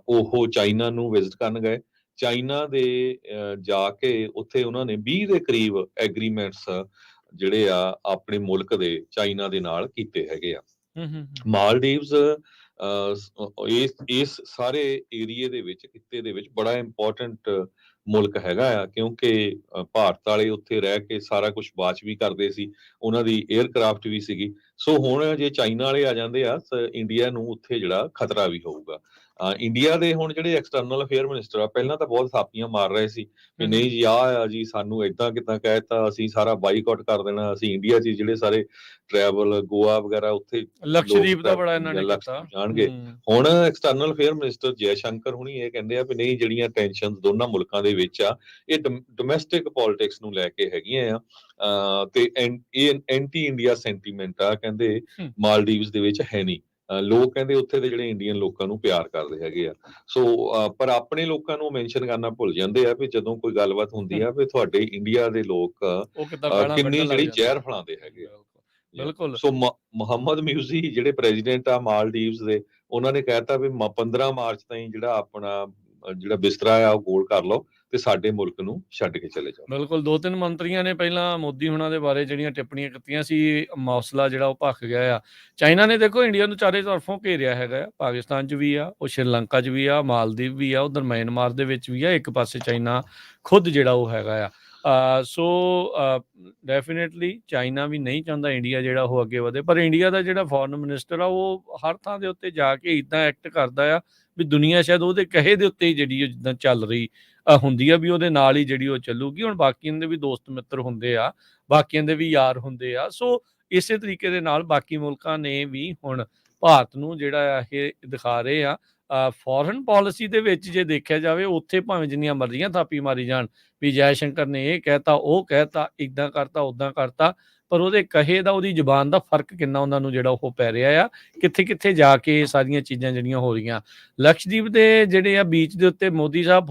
ਉਹ ਚਾਈਨਾ ਨੂੰ ਵਿਜ਼ਿਟ ਕਰਨ ਗਏ। ਚਾਈਨਾ ਦੇ ਜਾ ਕੇ ਉੱਥੇ ਉਹਨਾਂ ਨੇ 20 ਦੇ ਕਰੀਬ ਐਗਰੀਮੈਂਟਸ ਜਿਹੜੇ ਆ ਆਪਣੇ ਮੁਲਕ ਦੇ ਚਾਈਨਾ ਦੇ ਨਾਲ ਕੀਤੇ ਹੈਗੇ ਆ। ਮਾਲਦੀਵਜ਼ ਇਸ ਸਾਰੇ ਏਰੀਏ ਦੇ ਵਿੱਚ, ਖਿੱਤੇ ਦੇ ਵਿੱਚ ਬੜਾ ਇੰਪੋਰਟੈਂਟ ਮੁਲਕ ਹੈਗਾ ਆ, ਕਿਉਂਕਿ ਭਾਰਤ ਵਾਲੇ ਉੱਥੇ ਰਹਿ ਕੇ ਸਾਰਾ ਕੁਝ ਵਾਚ ਵੀ ਕਰਦੇ ਸੀ, ਉਹਨਾਂ ਦੀ 에ਅਰਕ੍ਰਾਫਟ ਵੀ ਸੀਗੀ। ਸੋ ਹੁਣ ਜੇ ਚਾਈਨਾ ਵਾਲੇ ਆ ਜਾਂਦੇ ਆ ਇੰਡੀਆ ਨੂੰ ਉੱਥੇ ਜਿਹੜਾ ਖਤਰਾ ਵੀ ਹੋਊਗਾ। ਇੰਡੀਆ ਦੇ ਹੁਣ ਜਿਹੜੇ ਐਕਸਟਰਨਲ ਅਫੇਅਰ ਮਿਨਿਸਟਰ ਆ, ਪਹਿਲਾਂ ਤਾਂ ਬਹੁਤ ਥਾਪੀਆਂ ਮਾਰ ਰਹੇ ਸੀ ਵੀ ਨਹੀਂ ਜੀ ਆਹ ਆ ਜੀ, ਸਾਨੂੰ ਏਦਾਂ ਕਿੱਦਾਂ ਕਹਿਤਾ, ਅਸੀਂ ਸਾਰਾ ਬਾਈਕਾਟ ਕਰ ਦੇਣਾ, ਅਸੀਂ ਇੰਡੀਆ 'ਚ ਜਿਹੜੇ ਸਾਰੇ ਟਰੈਵਲ ਗੋਆ ਵਗੈਰਾ ਉੱਥੇ ਲਕਸ਼ਦੀਪ ਦਾ ਬੜਾ ਇਹਨਾਂ ਨੇ ਕੀਤਾ ਜਾਣਗੇ। ਹੁਣ external affair minister Jai Shankar ਹੁਣੀ ਇਹ ਕਹਿੰਦੇ ਆ ਵੀ ਨਹੀਂ, ਜਿਹੜੀਆਂ ਟੈਨਸ਼ਨ ਦੋਨਾਂ ਮੁਲਕਾਂ ਦੇ ਵਿੱਚ ਆ ਇਹ ਡੋਮੈਸਟਿਕ ਪੋਲਿਟਿਕਸ ਨੂੰ ਲੈ ਕੇ ਹੈਗੀਆਂ ਆ ਤੇ ਇਹ ਐਂਟੀ ਇੰਡੀਆ ਸੈਂਟੀਮੈਂਟ ਆ, ਕਹਿੰਦੇ ਮਾਲਦੀਵਜ਼ ਦੇ ਵਿੱਚ ਹੈ ਨਹੀਂ। ਲੋਕ ਕਹਿੰਦੇ ਉੱਥੇ ਦੇ ਜਿਹੜੇ ਇੰਡੀਅਨ ਲੋਕਾਂ ਨੂੰ ਪਿਆਰ ਕਰਦੇ ਹੈਗੇ ਆ। ਸੋ ਪਰ ਆਪਣੇ ਲੋਕਾਂ ਨੂੰ ਮੈਂਸ਼ਨ ਕਰਨਾ ਭੁੱਲ ਜਾਂਦੇ ਆ ਵੀ ਜਦੋਂ ਕੋਈ ਗੱਲਬਾਤ ਹੁੰਦੀ ਆ ਵੀ ਤੁਹਾਡੇ ਇੰਡੀਆ ਦੇ ਲੋਕ ਕਿੰਨੀ ਜਿਹੜੀ ਜ਼ਹਿਰ ਫੈਲਾਉਂਦੇ ਹੈਗੇ ਆ। ਬਿਲਕੁਲ। ਸੋ ਮੁਹੰਮਦ ਮਿਊਜ਼ੀ ਜਿਹੜੇ ਪ੍ਰੈਜ਼ੀਡੈਂਟ ਆ ਮਾਲਦੀਵਜ਼ ਦੇ, ਉਹਨਾਂ ਨੇ ਕਹਿਤਾ ਵੀ 15 ਮਾਰਚ ਤਾਈਂ ਜਿਹੜਾ ਆਪਣਾ ਜਿਹੜਾ ਬਿਸਤਰਾ ਆ ਉਹ ਗੋਲ ਕਰ ਲਓ ਤੇ ਸਾਡੇ ਮੁਲਕ ਨੂੰ ਛੱਡ ਕੇ ਚਲੇ ਜਾਓ। ਬਿਲਕੁਲ, 2-3 ਮੰਤਰੀਆਂ ਨੇ ਪਹਿਲਾਂ ਮੋਦੀ ਹੁਣਾਂ ਦੇ ਬਾਰੇ ਜਿਹੜੀਆਂ ਟਿੱਪਣੀਆਂ ਕੀਤੀਆਂ ਸੀ, ਮੌਸਲਾ ਜਿਹੜਾ ਉਹ ਭਖ ਗਿਆ ਆ। ਚਾਈਨਾ ਨੇ ਦੇਖੋ ਇੰਡੀਆ ਨੂੰ ਚਾਰੇ ਤਰਫੋਂ ਘੇਰਿਆ ਹੈਗਾ ਆ, ਪਾਕਿਸਤਾਨ 'ਚ ਵੀ ਆ, ਉਹ ਸ਼੍ਰੀਲੰਕਾ 'ਚ ਵੀ ਆ, ਮਾਲਦੀਵ ਵੀ ਆ, ਉਧਰ ਮਿਆਂਮਾਰ ਦੇ ਵਿੱਚ ਵੀ ਆ, ਇੱਕ ਪਾਸੇ ਚਾਈਨਾ ਖੁਦ ਜਿਹੜਾ ਉਹ ਹੈਗਾ ਆ। ਸੋ ਡੈਫੀਨੇਟਲੀ ਚਾਈਨਾ ਵੀ ਨਹੀਂ ਚਾਹੁੰਦਾ ਇੰਡੀਆ ਜਿਹੜਾ ਉਹ ਅੱਗੇ ਵਧੇ, ਪਰ ਇੰਡੀਆ ਦਾ ਜਿਹੜਾ ਫੋਰਨ ਮਿਨਿਸਟਰ ਆ ਉਹ ਹਰ ਥਾਂ ਦੇ ਉੱਤੇ ਜਾ ਕੇ ਇੱਦਾਂ ਐਕਟ ਕਰਦਾ ਆ ਵੀ ਦੁਨੀਆ ਸ਼ਾਇਦ ਉਹਦੇ ਕਹੇ ਦੇ ਉੱਤੇ ਹੀ ਜਿਹੜੀ ਉਹ ਜਿੱਦਾਂ ਚੱਲ ਰਹੀ ਹੁੰਦੀ ਆ ਵੀ ਉਹਦੇ ਨਾਲ ਹੀ ਜਿਹੜੀ ਉਹ ਚੱਲੂਗੀ। ਹੁਣ ਬਾਕੀਆਂ ਦੇ ਵੀ ਦੋਸਤ ਮਿੱਤਰ ਹੁੰਦੇ ਆ, ਬਾਕੀਆਂ ਦੇ ਵੀ ਯਾਰ ਹੁੰਦੇ ਆ। ਸੋ ਇਸੇ ਤਰੀਕੇ ਦੇ ਨਾਲ ਬਾਕੀ ਮੁਲਕਾਂ ਨੇ ਵੀ ਹੁਣ ਭਾਰਤ ਨੂੰ ਜਿਹੜਾ ਆ ਇਹ ਦਿਖਾ ਰਹੇ ਆ। ਫੋਰਨ ਪਾਲਿਸੀ ਦੇ ਵਿੱਚ ਜੇ ਦੇਖਿਆ ਜਾਵੇ, ਉੱਥੇ ਭਾਵੇਂ ਜਿੰਨੀਆਂ ਮਰਜ਼ੀਆਂ ਥਾਪੀ ਮਾਰੀ ਜਾਣ ਵੀ ਜੈ ਸ਼ੰਕਰ ਨੇ ਇਹ ਕਹਿਤਾ, ਉਹ ਕਹਿਤਾ, ਇੱਦਾਂ ਕਰਤਾ, ਉੱਦਾਂ ਕਰਤਾ, ਪਰ ਉਹਦੇ ਕਹੇ ਦਾ, ਉਹਦੀ ਜ਼ੁਬਾਨ ਦਾ ਫਰਕ ਕਿੰਨਾ ਉਹਨਾਂ ਨੂੰ ਜਿਹੜਾ ਉਹ ਪੈ ਰਿਹਾ ਆ। ਕਿੱਥੇ-ਕਿੱਥੇ ਜਾ ਕੇ ਇਹ ਸਾਰੀਆਂ ਚੀਜ਼ਾਂ ਜਿਹੜੀਆਂ ਹੋ ਰਹੀਆਂ। ਲਕਸ਼ਦੀਪ ਦੇ ਜਿਹੜੇ ਆ ਬੀਚ ਦੇ ਉੱਤੇ ਮੋਦੀ ਸਾਹਿਬ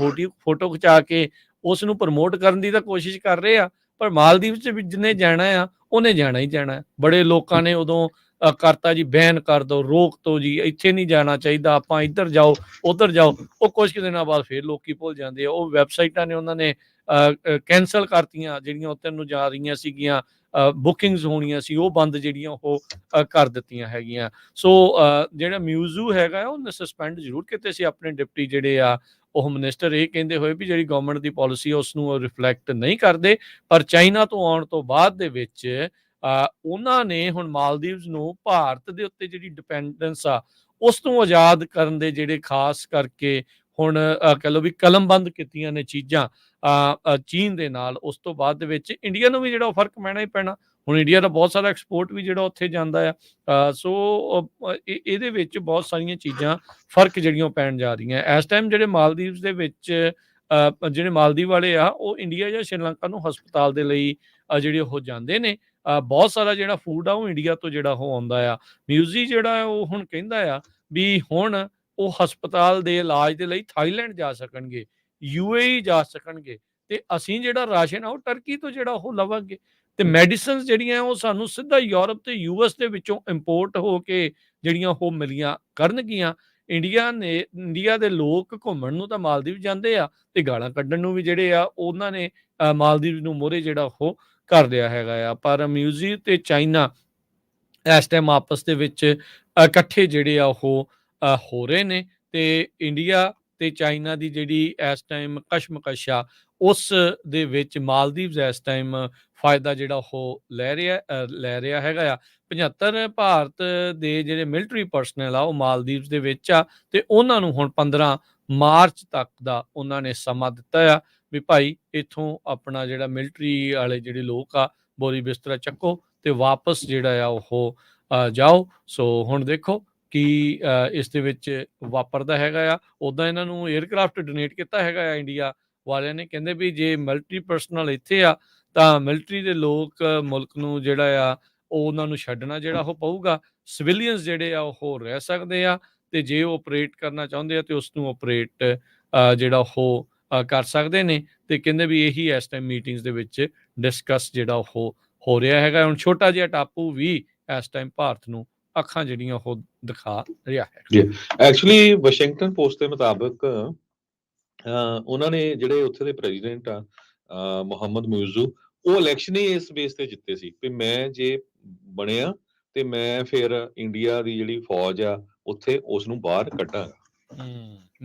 ਫੋਟੋ ਖਿਚਾ ਕੇ ਉਸ ਨੂੰ ਪ੍ਰਮੋਟ ਕਰਨ ਦੀ ਤਾਂ ਕੋਸ਼ਿਸ਼ ਕਰ ਰਹੇ ਆ, ਪਰ ਮਾਲਦੀਵ 'ਚ ਵੀ ਜਿਹਨੇ ਜਾਣਾ ਆ ਉਹਨੇ ਜਾਣਾ ਹੀ ਜਾਣਾ। ਬੜੇ ਲੋਕਾਂ ਨੇ ਉਦੋਂ ਕਰਤਾ ਜੀ ਬੈਨ ਕਰ ਦਿਓ, ਰੋਕ ਦਿਓ ਜੀ, ਇੱਥੇ ਨਹੀਂ ਜਾਣਾ ਚਾਹੀਦਾ, ਆਪਾਂ ਇੱਧਰ ਜਾਓ, ਉੱਧਰ ਜਾਓ। ਉਹ ਕੁਝ ਕੁ ਦਿਨਾਂ ਬਾਅਦ ਫਿਰ ਲੋਕੀ ਭੁੱਲ ਜਾਂਦੇ ਆ। ਉਹ ਵੈਬਸਾਈਟਾਂ ਨੇ ਉਹਨਾਂ ਨੇ ਕੈਂਸਲ ਕਰਤੀਆਂ ਜਿਹੜੀਆਂ ਉੱਧਰ ਨੂੰ ਜਾ ਰਹੀਆਂ ਸੀਗੀਆਂ, ਬੁਕਿੰਗਸ ਹੋਣੀਆਂ ਸੀ ਉਹ ਬੰਦ ਜਿਹੜੀਆਂ ਉਹ ਕਰ ਦਿੱਤੀਆਂ ਹੈਗੀਆਂ। ਸੋ ਜਿਹੜਾ ਮਿਊਜ਼ੂ ਹੈਗਾ ਉਹਨੇ ਸਸਪੈਂਡ ਜ਼ਰੂਰ ਕੀਤੇ ਸੀ ਆਪਣੇ ਡਿਪਟੀ ਜਿਹੜੇ ਆ ਉਹ ਮਿਨਿਸਟਰ, ਇਹ ਕਹਿੰਦੇ ਹੋਏ ਵੀ ਜਿਹੜੀ ਗਵਰਨਮੈਂਟ ਦੀ ਪਾਲਿਸੀ ਉਸ ਨੂੰ ਰਿਫਲੈਕਟ ਨਹੀਂ ਕਰਦੇ। ਪਰ ਚਾਈਨਾ ਤੋਂ ਆਉਣ ਤੋਂ ਬਾਅਦ ਦੇ ਵਿੱਚ ਉਹਨਾਂ ਨੇ ਹੁਣ ਮਾਲਦੀਵਜ਼ ਨੂੰ ਭਾਰਤ ਦੇ ਉੱਤੇ ਜਿਹੜੀ ਡਿਪੈਂਡੈਂਸ ਆ ਉਸ ਤੋਂ ਆਜ਼ਾਦ ਕਰਨ ਦੇ ਜਿਹੜੇ ਖਾਸ ਕਰਕੇ ਹੁਣ ਕਹਿ ਲਓ ਵੀ ਕਲਮਬੰਦ ਕੀਤੀਆਂ ਨੇ ਚੀਜ਼ਾਂ ਚੀਨ ਦੇ ਨਾਲ। ਉਸ ਤੋਂ ਬਾਅਦ ਦੇ ਵਿੱਚ ਇੰਡੀਆ ਨੂੰ ਵੀ ਜਿਹੜਾ ਉਹ ਫਰਕ ਪੈਣਾ ਹੀ ਪੈਣਾ। ਹੁਣ ਇੰਡੀਆ ਦਾ ਬਹੁਤ ਸਾਰਾ ਐਕਸਪੋਰਟ ਵੀ ਜਿਹੜਾ ਉੱਥੇ ਜਾਂਦਾ ਆ। ਸੋ ਇਹਦੇ ਵਿੱਚ ਬਹੁਤ ਸਾਰੀਆਂ ਚੀਜ਼ਾਂ ਫਰਕ ਜਿਹੜੀਆਂ ਪੈਣ ਜਾ ਰਹੀਆਂ ਇਸ ਟਾਈਮ। ਜਿਹੜੇ ਮਾਲਦੀਵਜ਼ ਦੇ ਵਿੱਚ ਜਿਹੜੇ ਮਾਲਦੀਵ ਵਾਲੇ ਆ ਉਹ ਇੰਡੀਆ ਜਾਂ ਸ਼੍ਰੀਲੰਕਾ ਨੂੰ ਹਸਪਤਾਲ ਦੇ ਲਈ ਜਿਹੜੇ ਉਹ ਜਾਂਦੇ ਨੇ। ਬਹੁਤ ਸਾਰਾ ਜਿਹੜਾ ਫੂਡ ਆ ਉਹ ਇੰਡੀਆ ਤੋਂ ਜਿਹੜਾ ਉਹ ਆਉਂਦਾ ਆ। ਮਿਊਜ਼ੀ ਜਿਹੜਾ ਉਹ ਹੁਣ ਕਹਿੰਦਾ ਆ ਵੀ ਹੁਣ ਉਹ ਹਸਪਤਾਲ ਦੇ ਇਲਾਜ ਦੇ ਲਈ ਥਾਈਲੈਂਡ ਜਾ ਸਕਣਗੇ, UAE ਜਾ ਸਕਣਗੇ, ਤੇ ਅਸੀਂ ਜਿਹੜਾ ਰਾਸ਼ਨ ਆ ਉਹ ਟਰਕੀ ਤੋਂ ਜਿਹੜਾ ਉਹ ਲਵਾਂਗੇ। ਤੇ ਮੈਡੀਸਿਨਸ ਜਿਹੜੀਆਂ ਉਹ ਸਾਨੂੰ ਸਿੱਧਾ ਯੂਰਪ ਤੇ ਯੂਐਸ ਦੇ ਵਿੱਚੋਂ ਇੰਪੋਰਟ ਹੋ ਕੇ ਜਿਹੜੀਆਂ ਉਹ ਮਿਲੀਆਂ ਕਰਨਗੀਆਂ। ਇੰਡੀਆ ਦੇ ਲੋਕ ਘੁੰਮਣ ਨੂੰ ਤਾਂ ਮਾਲਦੀਵ ਜਾਂਦੇ ਆ ਤੇ ਗਾਲਾਂ ਕੱਢਣ ਨੂੰ ਵੀ ਜਿਹੜੇ ਆ ਉਹਨਾਂ ਨੇ ਮਾਲਦੀਵ ਨੂੰ ਮੋਹਰੇ ਜਿਹੜਾ ਉਹ ਕਰ ਲਿਆ ਹੈਗਾ ਆ। ਪਰ ਮਿਊਜ਼ੀ ਤੇ ਚਾਈਨਾ ਇਸ ਟਾਈਮ ਆਪਸ ਦੇ ਵਿੱਚ ਇਕੱਠੇ ਜਿਹੜੇ ਆ ਉਹ ਹੋ ਰਹੇ ਨੇ ਤੇ ਇੰਡੀਆ ਤੇ ਚਾਈਨਾ ਦੀ ਜਿਹੜੀ ਇਸ ਟਾਈਮ ਕਸ਼ਮਕਸ਼ ਆ ਉਸ ਦੇ ਵਿੱਚ ਮਾਲਦੀਵਜ਼ ਇਸ ਟਾਈਮ ਫਾਇਦਾ ਜਿਹੜਾ ਉਹ ਲੈ ਰਿਹਾ ਹੈਗਾ ਆ। 75 ਭਾਰਤ ਦੇ ਜਿਹੜੇ ਮਿਲਟਰੀ ਪਰਸਨਲ ਆ ਉਹ ਮਾਲਦੀਵਜ਼ ਦੇ ਵਿੱਚ ਆ ਤੇ ਉਹਨਾਂ ਨੂੰ ਹੁਣ 15 ਮਾਰਚ ਤੱਕ ਦਾ ਉਹਨਾਂ ਨੇ ਸਮਾਂ ਦਿੱਤਾ ਆ ਵੀ ਭਾਈ ਇੱਥੋਂ ਆਪਣਾ ਜਿਹੜਾ ਮਿਲਟਰੀ ਵਾਲੇ ਜਿਹੜੇ ਲੋਕ ਆ ਬੋਰੀ ਬਿਸਤਰਾ ਚੱਕੋ ਤੇ ਵਾਪਸ ਜਿਹੜਾ ਆ ਉਹ ਜਾਓ। ਸੋ ਹੁਣ ਦੇਖੋ ਕੀ ਇਸ ਦੇ ਵਿੱਚ ਵਾਪਰਦਾ ਹੈਗਾ ਆ। ਉੱਦਾਂ ਇਹਨਾਂ ਨੂੰ 에ਅਰਕ੍ਰਾਫਟ ਡੋਨੇਟ ਕੀਤਾ ਹੈਗਾ ਆ ਇੰਡੀਆ ਵਾਲਿਆਂ ਨੇ, ਕਹਿੰਦੇ ਵੀ ਜੇ ਮਿਲਟਰੀ ਪਰਸਨਲ ਇੱਥੇ ਆ ਤਾਂ ਮਿਲਟਰੀ ਦੇ ਲੋਕ ਮੁਲਕ ਨੂੰ ਜਿਹੜਾ ਆ ਉਹ ਉਹਨਾਂ ਨੂੰ ਛੱਡਣਾ ਜਿਹੜਾ ਉਹ ਪਊਗਾ। ਸਿਵਿਲੀਅਨਸ ਜਿਹੜੇ ਆ ਉਹ ਰਹਿ ਸਕਦੇ ਆ ਤੇ ਜੇ ਉਹ ਆਪਰੇਟ ਕਰਨਾ ਚਾਹੁੰਦੇ ਆ ਤੇ ਉਸ ਨੂੰ ਆਪਰੇਟ ਜਿਹੜਾ ਉਹ ਕਰ ਸਕਦੇ ਨੇ। ਤੇ ਕਹਿੰਦੇ ਵੀ ਇਹੀ ਇਸ ਟਾਈਮ ਮੀਟਿੰਗਸ ਦੇ ਵਿੱਚ ਡਿਸਕਸ ਜਿਹੜਾ ਉਹ ਹੋ ਰਿਹਾ ਹੈਗਾ। ਹੁਣ ਛੋਟਾ ਜਿਹਾ ਟਾਪੂ ਵੀ ਇਸ ਟਾਈਮ ਭਾਰਤ ਨੂੰ ਅੱਖਾਂ ਜਿਹੜੀਆਂ ਉਹ ਦਿਖਾ ਰਿਹਾ ਹੈ। ਐਕਚੁਅਲੀ ਵਾਸ਼ਿੰਗਟਨ ਪੋਸਟ ਦੇ ਮੁਤਾਬਕ ਉਹਨਾਂ ਨੇ ਜਿਹੜੇ ਉੱਥੇ ਦੇ ਪ੍ਰੈਜ਼ੀਡੈਂਟ ਆ ਮੁਹੰਮਦ ਮੁਇਜ਼ੂ, ਉਹ ਇਲੈਕਸ਼ਨ ਹੀ ਇਸ ਬੇਸ ਤੇ ਜਿੱਤੇ ਸੀ ਕਿ ਮੈਂ ਜੇ ਬਣਿਆ ਤੇ ਮੈਂ ਫਿਰ ਇੰਡੀਆ ਦੀ ਜਿਹੜੀ ਫੌਜ ਆ ਉੱਥੇ ਉਸ ਨੂੰ ਬਾਹਰ ਕੱਢਾਂਗਾ।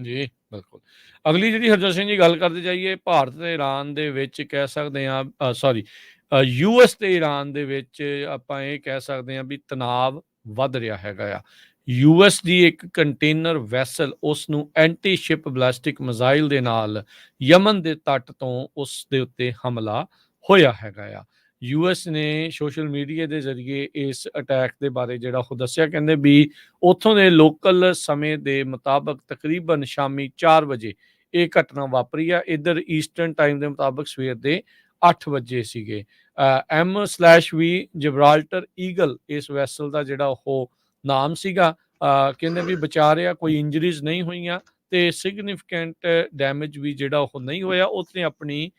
ਜੀ ਬਿਲਕੁਲ। ਅਗਲੀ ਜਿਹੜੀ ਹਰਜੋਤ ਸਿੰਘ ਜੀ ਗੱਲ ਕਰਦੇ ਜਾਈਏ, ਭਾਰਤ ਤੇ ਈਰਾਨ ਦੇ ਵਿੱਚ ਕਹਿ ਸਕਦੇ ਹਾਂ ਸੌਰੀ ਯੂਐਸ ਤੇ ਈਰਾਨ ਦੇ ਵਿੱਚ ਆਪਾਂ ਇਹ ਕਹਿ ਸਕਦੇ ਹਾਂ ਵੀ ਤਣਾਅ ਵੱਧ ਰਿਹਾ ਹੈਗਾ ਆ। ਯੂਐਸ ਦੀ ਇੱਕ ਕੰਟੇਨਰ ਵੈਸਲ ਉਸ ਨੂੰ ਐਂਟੀ ਸ਼ਿਪ ਬਲਾਸਟਿਕ ਮਿਜ਼ਾਈਲ ਦੇ ਨਾਲ ਯਮਨ ਦੇ ਤੱਟ ਤੋਂ ਉਸ ਦੇ ਉੱਤੇ ਹਮਲਾ ਹੋਇਆ ਹੈਗਾ ਆ। ਯੂਐਸ ਨੇ ਸੋਸ਼ਲ ਮੀਡੀਆ ਦੇ ਜ਼ਰੀਏ ਇਸ ਅਟੈਕ ਦੇ ਬਾਰੇ ਜਿਹੜਾ ਉਹ ਦੱਸਿਆ, ਕਹਿੰਦੇ ਵੀ ਉੱਥੋਂ ਦੇ ਲੋਕਲ ਸਮੇਂ ਦੇ ਮੁਤਾਬਕ ਤਕਰੀਬਨ ਸ਼ਾਮੀ 4 ਵਜੇ ਇਹ ਘਟਨਾ ਵਾਪਰੀ ਆ। ਇੱਧਰ ਈਸਟਰਨ ਟਾਈਮ ਦੇ ਮੁਤਾਬਕ ਸਵੇਰ ਦੇ 8 ਵਜੇ ਸੀਗੇ। M/V ਜਿਬਰਾਲਟਰ ਈਗਲ ਇਸ ਵੈਸਲ ਦਾ ਜਿਹੜਾ ਉਹ ਨਾਮ ਸੀਗਾ। ਕਹਿੰਦੇ ਵੀ ਬਚਾ ਰਿਹਾ, ਕੋਈ ਇੰਜਰੀਜ਼ ਨਹੀਂ ਹੋਈਆਂ ਤੇ ਸਿਗਨੀਫੀਕੈਂਟ ਡੈਮੇਜ ਵੀ ਜਿਹੜਾ ਉਹ ਨਹੀਂ ਹੋਇਆ। ਉਸਨੇ ਆਪਣੀ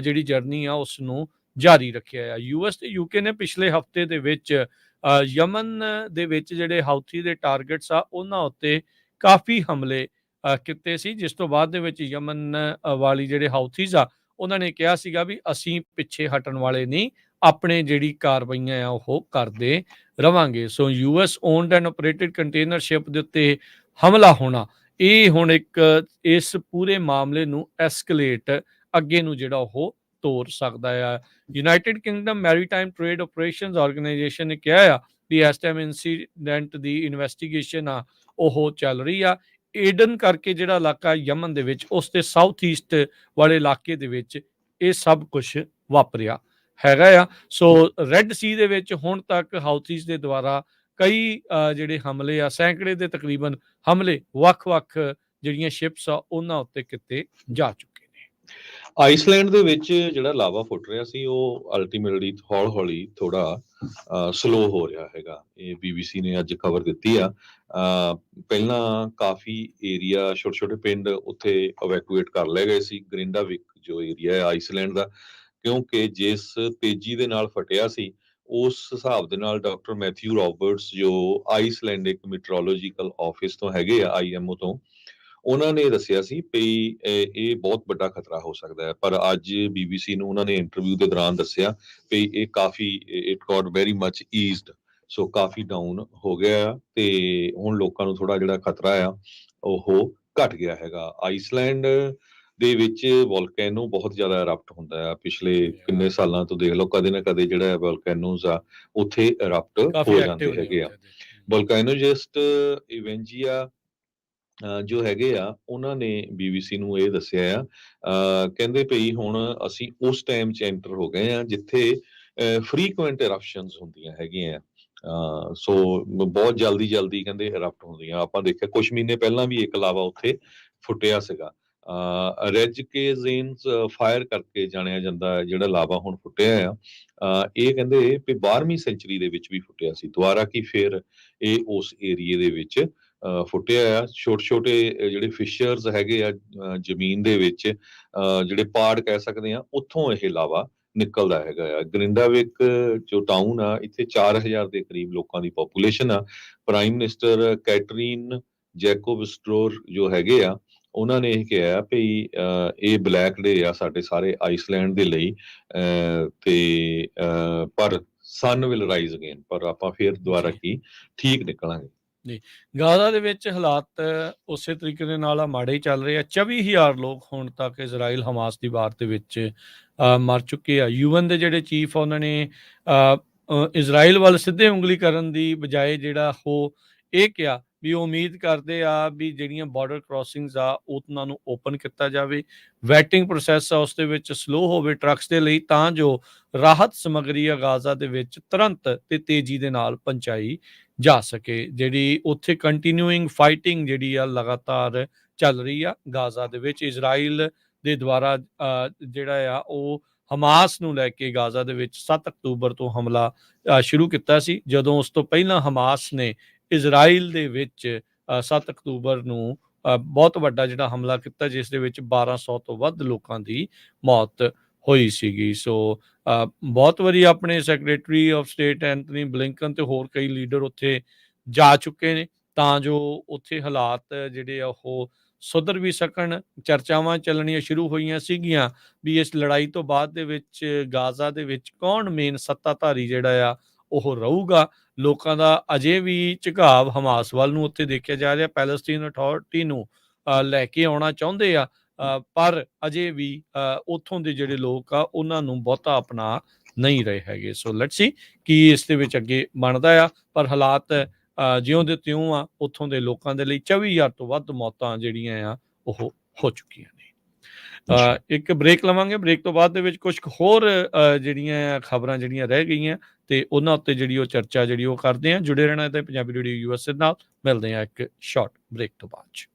ਜਿਹੜੀ ਜਰਨੀ ਆ ਉਸ ਨੂੰ ਜਾਰੀ ਰੱਖਿਆ ਆ। ਯੂਐਸ ਤੇ ਯੂਕੇ ਨੇ ਪਿਛਲੇ ਹਫਤੇ ਦੇ ਵਿੱਚ ਯਮਨ ਦੇ ਵਿੱਚ ਜਿਹੜੇ ਹਾਊਥੀ ਦੇ ਟਾਰਗੇਟਸ ਆ ਉਹਨਾਂ ਉੱਤੇ ਕਾਫੀ ਹਮਲੇ ਕੀਤੇ ਸੀ, ਜਿਸ ਤੋਂ ਬਾਅਦ ਦੇ ਵਿੱਚ ਯਮਨ ਵਾਲੀ ਜਿਹੜੇ ਹਾਊਥੀਜ਼ ਆ ਉਹਨਾਂ ਨੇ ਕਿਹਾ ਸੀਗਾ ਵੀ ਅਸੀਂ ਪਿੱਛੇ ਹਟਣ ਵਾਲੇ ਨਹੀਂ, ਆਪਣੇ ਜਿਹੜੀ ਕਾਰਵਾਈਆਂ ਆ ਉਹ ਕਰਦੇ ਰਵਾਂਗੇ। So US owned and operated container ship ਦੇ ਉੱਤੇ ਹਮਲਾ ਹੋਣਾ ਇਹ ਹੁਣ ਇੱਕ ਇਸ ਪੂਰੇ ਮਾਮਲੇ ਨੂੰ ਐਸਕਲੇਟ ਅੱਗੇ ਨੂੰ ਜਿਹੜਾ ਉਹ ਤੋਰ ਸਕਦਾ ਆ। United Kingdom maritime trade operations organisation ਨੇ ਕਿਹਾ ਆ ਵੀ ਇਸ ਟਾਈਮ ਇਨਸੀਡੈਂਟ ਦੀ ਇਨਵੈਸਟੀਗੇਸ਼ਨ ਆ ਉਹ ਚੱਲ ਰਹੀ ਆ। ਏਡਨ ਕਰਕੇ ਜਿਹੜਾ ਇਲਾਕਾ ਯਮਨ ਦੇ ਵਿੱਚ ਉਸ ਦੇ ਸਾਊਥ ਈਸਟ ਵਾਲੇ ਇਲਾਕੇ ਦੇ ਵਿੱਚ ਇਹ ਸਭ ਕੁਝ ਵਾਪਰਿਆ ਹੈਗਾ ਆ। ਸੋ ਰੈੱਡ ਸੀ ਦੇ ਵਿੱਚ ਹੁਣ ਤੱਕ ਹਾਊਥੀਜ਼ ਦੇ ਦੁਆਰਾ ਕਈ ਜਿਹੜੇ ਹਮਲੇ ਆ, ਸੈਂਕੜੇ ਦੇ ਤਕਰੀਬਨ ਹਮਲੇ ਵੱਖ-ਵੱਖ ਜਿਹੜੀਆਂ ਸ਼ਿਪਸ ਆ ਉਹਨਾਂ ਉੱਤੇ ਕੀਤੇ ਜਾ ਚੁੱਕੇ ਨੇ। ਆਈਸਲੈਂਡ ਦੇ ਵਿੱਚ ਜਿਹੜਾ ਲਾਵਾ ਫੁੱਟ ਰਿਹਾ ਸੀ ਉਹ ਅਲਟੀਮੇਟਲੀ ਹੌਲੀ-ਹੌਲੀ ਥੋੜਾ ਸਲੋ ਹੋ ਰਿਹਾ ਹੈਗਾ। ਇਹ BBC ਨੇ ਅੱਜ ਖਬਰ ਦਿੱਤੀ ਆ। ਪਹਿਲਾਂ ਕਾਫੀ ਏਰੀਆ, ਛੋਟੇ-ਛੋਟੇ ਪਿੰਡ ਉੱਥੇ ਇਵੈਕੂਏਟ ਕਰ ਲਏ ਗਏ ਸੀ। ਗ੍ਰਿੰਡਾਵਿਕ ਜੋ ਏਰੀਆ ਹੈ ਆਈਸਲੈਂਡ ਦਾ, ਕਿਉਂਕਿ ਜਿਸ ਤੇਜ਼ੀ ਦੇ ਨਾਲ ਫਟਿਆ ਸੀ ਉਸ ਹਿਸਾਬ ਦੇ ਨਾਲ ਡਾਕਟਰ ਮੈਥਿਊ ਰੋਬਰਟਸ ਜੋ ਆਈਸਲੈਂਡਿਕ ਮੀਟਰੋਲੋਜੀਕਲ ਆਫਿਸ ਤੋਂ ਹੈਗੇ ਆ, IMO ਤੋਂ, ਉਹਨਾਂ ਨੇ ਦੱਸਿਆ ਸੀ ਵੀ ਇਹ ਬਹੁਤ ਵੱਡਾ ਖਤਰਾ ਹੋ ਸਕਦਾ ਹੈ। ਪਰ ਅੱਜ BBC ਨੂੰ ਉਹਨਾਂ ਨੇ ਇੰਟਰਵਿਊ ਦੇ ਦੌਰਾਨ ਦੱਸਿਆ ਵੀ ਇਹ ਕਾਫੀ it got very much eased, so ਕਾਫੀ ਡਾਊਨ ਹੋ ਗਿਆ ਤੇ ਹੁਣ ਲੋਕਾਂ ਨੂੰ ਥੋੜਾ ਜਿਹੜਾ ਖਤਰਾ ਆ ਉਹ ਘਟ ਗਿਆ ਹੈਗਾ। ਆਈਸਲੈਂਡ ਦੇ ਵਿੱਚ ਵੋਲਕੈਨੋ ਬਹੁਤ ਜ਼ਿਆਦਾ ਇਰਪਟ ਹੁੰਦਾ ਆ। ਪਿਛਲੇ ਕਿੰਨੇ ਸਾਲਾਂ ਤੋਂ ਦੇਖ ਲਓ, ਕਦੇ ਨਾ ਕਦੇ ਜਿਹੜਾ ਵੋਲਕੈਨੋਜ਼ ਆ ਉੱਥੇ ਇਰਪਟ ਹੋ ਜਾਂਦੇ ਹੈਗੇ ਆ। ਵੋਲਕੈਨੋਲੋਜਿਸਟ ਇਵੈਂਜੀਆ ਜੋ ਹੈਗੇ ਆ ਉਹਨਾਂ ਨੇ BBC ਨੂੰ ਇਹ ਦੱਸਿਆ ਆ, ਕਹਿੰਦੇ ਭਈ ਹੁਣ ਅਸੀਂ ਉਸ ਟਾਈਮ 'ਚ ਐਂਟਰ ਹੋ ਗਏ ਆ ਜਿੱਥੇ ਫ੍ਰੀਕੁਐਂਟ ਇਰਪਸ਼ਨਸ ਹੁੰਦੀਆਂ ਹੈਗੀਆਂ। ਸੋ ਬਹੁਤ ਜਲਦੀ ਕਹਿੰਦੇ ਇਰਪਟ ਹੁੰਦੀਆਂ। ਆਪਾਂ ਦੇਖਿਆ ਕੁਛ ਮਹੀਨੇ ਪਹਿਲਾਂ ਵੀ ਇੱਕ ਲਾਵਾ ਉੱਥੇ ਫੁੱਟਿਆ ਸੀਗਾ। ਰੈਜਕੇਜ਼ੇਨਸ ਫਾਇਰ ਕਰਕੇ ਜਾਣਿਆ ਜਾਂਦਾ ਜਿਹੜਾ ਲਾਵਾ ਹੁਣ ਫੁੱਟਿਆ ਆ। ਇਹ ਕਹਿੰਦੇ ਵੀ 12ਵੀਂ ਸੈਂਚੁਰੀ ਦੇ ਵਿੱਚ ਵੀ ਫੁੱਟਿਆ ਸੀ ਦੁਬਾਰਾ, ਕਿ ਫਿਰ ਇਹ ਉਸ ਏਰੀਏ ਦੇ ਵਿੱਚ ਫੁੱਟਿਆ ਆ। ਛੋਟੇ ਜਿਹੜੇ ਫਿਸ਼ਰਸ ਹੈਗੇ ਆ ਜ਼ਮੀਨ ਦੇ ਵਿੱਚ, ਜਿਹੜੇ ਪਾੜ ਕਹਿ ਸਕਦੇ ਆ, ਉੱਥੋਂ ਇਹ ਲਾਵਾ ਨਿਕਲਦਾ ਹੈਗਾ ਆ। ਗਰਿੰਡਾਵਿਕ ਜੋ ਟਾਊਨ ਆ, ਇੱਥੇ 4000 ਦੇ ਕਰੀਬ ਲੋਕਾਂ ਦੀ ਪੋਪੂਲੇਸ਼ਨ ਆ। ਪ੍ਰਾਈਮ ਮਿਨਿਸਟਰ ਕੈਟਰੀਨ ਜੈਕੋਬ ਸਟਰੋਰ ਜੋ ਹੈਗੇ ਆ, ਉਹਨਾਂ ਨੇ ਇਹ ਕਿਹਾ ਵੀ ਇਹ ਬਲੈਕ ਡੇ ਆ ਸਾਡੇ ਸਾਰੇ ਆਈਸਲੈਂਡ ਦੇ ਲਈ, ਤੇ ਪਰ ਸਨ ਵਿਲ ਰਾਈਜ਼ ਅਗੇਨ, ਪਰ ਆਪਾਂ ਫੇਰ ਦੁਬਾਰਾ ਕੀ ਠੀਕ ਨਿਕਲਾਂਗੇ। ਜੀ, ਗਾਜ਼ਾ ਦੇ ਵਿੱਚ ਹਾਲਾਤ ਉਸੇ ਤਰੀਕੇ ਦੇ ਨਾਲ ਮਾੜੇ ਹੀ ਚੱਲ ਰਹੇ ਆ। 24,000 ਲੋਕ ਹੁਣ ਤੱਕ ਇਜ਼ਰਾਈਲ ਹਮਾਸ ਦੀ ਵਾਰ ਦੇ ਵਿੱਚ ਮਰ ਚੁੱਕੇ ਆ। ਯੂਐਨ ਦੇ ਜਿਹੜੇ ਚੀਫ ਆ, ਉਹਨਾਂ ਨੇ ਇਜ਼ਰਾਈਲ ਵੱਲ ਸਿੱਧੇ ਉਂਗਲੀ ਕਰਨ ਦੀ ਬਜਾਏ ਜਿਹੜਾ ਉਹ ਇਹ ਕਿਹਾ ਵੀ ਉਹ ਉਮੀਦ ਕਰਦੇ ਆ ਵੀ ਜਿਹੜੀਆਂ ਬਾਰਡਰ ਕ੍ਰਾਸਿੰਗਸ ਆ ਉਹਨਾਂ ਨੂੰ ਓਪਨ ਕੀਤਾ ਜਾਵੇ, ਵੈਟਿੰਗ ਪ੍ਰੋਸੈਸ ਆ ਉਸ ਦੇ ਵਿੱਚ ਸਲੋ ਹੋਵੇ ਟਰੱਕਸ ਦੇ ਲਈ, ਤਾਂ ਜੋ ਰਾਹਤ ਸਮੱਗਰੀ ਆ ਗਾਜ਼ਾ ਦੇ ਵਿੱਚ ਤੁਰੰਤ ਤੇ ਤੇਜ਼ੀ ਦੇ ਨਾਲ ਪਹੁੰਚਾਈ ਜਾ ਸਕੇ। ਜਿਹੜੀ ਉੱਥੇ ਕੰਟੀਨਿਊਇੰਗ ਫਾਈਟਿੰਗ ਜਿਹੜੀ ਆ ਲਗਾਤਾਰ ਚੱਲ ਰਹੀ ਆ ਗਾਜ਼ਾ ਦੇ ਵਿੱਚ। ਇਜ਼ਰਾਈਲ ਦੇ ਦੁਆਰਾ ਜਿਹੜਾ ਆ ਉਹ ਹਮਾਸ ਨੂੰ ਲੈ ਕੇ ਗਾਜ਼ਾ ਦੇ ਵਿੱਚ 7 ਅਕਤੂਬਰ ਤੋਂ ਹਮਲਾ ਸ਼ੁਰੂ ਕੀਤਾ ਸੀ, ਜਦੋਂ ਉਸ ਤੋਂ ਪਹਿਲਾਂ ਹਮਾਸ ਨੇ ਇਜ਼ਰਾਈਲ ਦੇ ਵਿੱਚ 7 ਅਕਤੂਬਰ ਨੂੰ ਬਹੁਤ ਵੱਡਾ ਜਿਹੜਾ ਹਮਲਾ ਕੀਤਾ, ਜਿਸ ਦੇ ਵਿੱਚ 1200 ਤੋਂ ਵੱਧ ਲੋਕਾਂ ਦੀ ਮੌਤ ਹੋਈ ਸੀਗੀ। ਸੋ ਬਹੁਤ ਵਾਰੀ ਆਪਣੇ secretary of state Anthony Blinken ਤੇ ਹੋਰ ਕਈ ਲੀਡਰ ਉੱਥੇ ਜਾ ਚੁੱਕੇ ਨੇ, ਤਾਂ ਜੋ ਉੱਥੇ ਹਾਲਾਤ ਜਿਹੜੇ ਆ ਉਹ ਸੁਧਰ ਵੀ ਸਕਣ। ਚਰਚਾਵਾਂ ਚੱਲਣੀਆਂ ਸ਼ੁਰੂ ਹੋਈਆਂ ਸੀਗੀਆਂ ਵੀ ਇਸ ਲੜਾਈ ਤੋਂ ਬਾਅਦ ਦੇ ਵਿੱਚ ਗਾਜ਼ਾ ਦੇ ਵਿੱਚ ਕੌਣ ਮੇਨ ਸੱਤਾਧਾਰੀ ਜਿਹੜਾ ਆ ਉਹ ਰਹੂਗਾ। ਲੋਕਾਂ ਦਾ ਅਜੇ ਵੀ ਝੁਕਾਵ ਹਮਾਸ ਵੱਲ ਨੂੰ ਉੱਥੇ ਦੇਖਿਆ ਜਾ ਰਿਹਾ। ਪੈਲਸਟੀਨ ਅਥਾਰਟੀ ਨੂੰ ਲੈ ਕੇ ਆਉਣਾ ਚਾਹੁੰਦੇ ਆ, ਪਰ ਅਜੇ ਵੀ ਉੱਥੋਂ ਦੇ ਜਿਹੜੇ ਲੋਕ ਆ ਉਹਨਾਂ ਨੂੰ ਬਹੁਤਾ ਅਪਣਾ ਨਹੀਂ ਰਹੇ ਹੈਗੇ। ਸੋ ਲੈਟਸ ਸੀ ਕੀ ਇਸ ਦੇ ਵਿੱਚ ਅੱਗੇ ਬਣਦਾ ਆ, ਪਰ ਹਾਲਾਤ ਜਿਉਂ ਦੇ ਤਿਉਂ ਆ ਉੱਥੋਂ ਦੇ ਲੋਕਾਂ ਦੇ ਲਈ। 24,000 ਤੋਂ ਵੱਧ ਮੌਤਾਂ ਜਿਹੜੀਆਂ ਆ ਉਹ ਹੋ ਚੁੱਕੀਆਂ ਨੇ। ਇੱਕ ਬ੍ਰੇਕ ਲਵਾਂਗੇ, ਬ੍ਰੇਕ ਤੋਂ ਬਾਅਦ ਦੇ ਵਿੱਚ ਕੁਝ ਹੋਰ ਜਿਹੜੀਆਂ ਖਬਰਾਂ ਜਿਹੜੀਆਂ ਰਹਿ ਗਈਆਂ ਤੇ ਉਹਨਾਂ ਉੱਤੇ ਜਿਹੜੀ ਉਹ ਚਰਚਾ ਜਿਹੜੀ ਉਹ ਕਰਦੇ ਆ। ਜੁੜੇ ਰਹਿਣਾ ਤੇ ਪੰਜਾਬੀ ਰੇਡੀਓ ਯੂਐਸਏ ਨਾਲ। ਮਿਲਦੇ ਆ ਇੱਕ ਸ਼ਾਰਟ ਬ੍ਰੇਕ ਤੋਂ ਬਾਅਦ 'ਚ।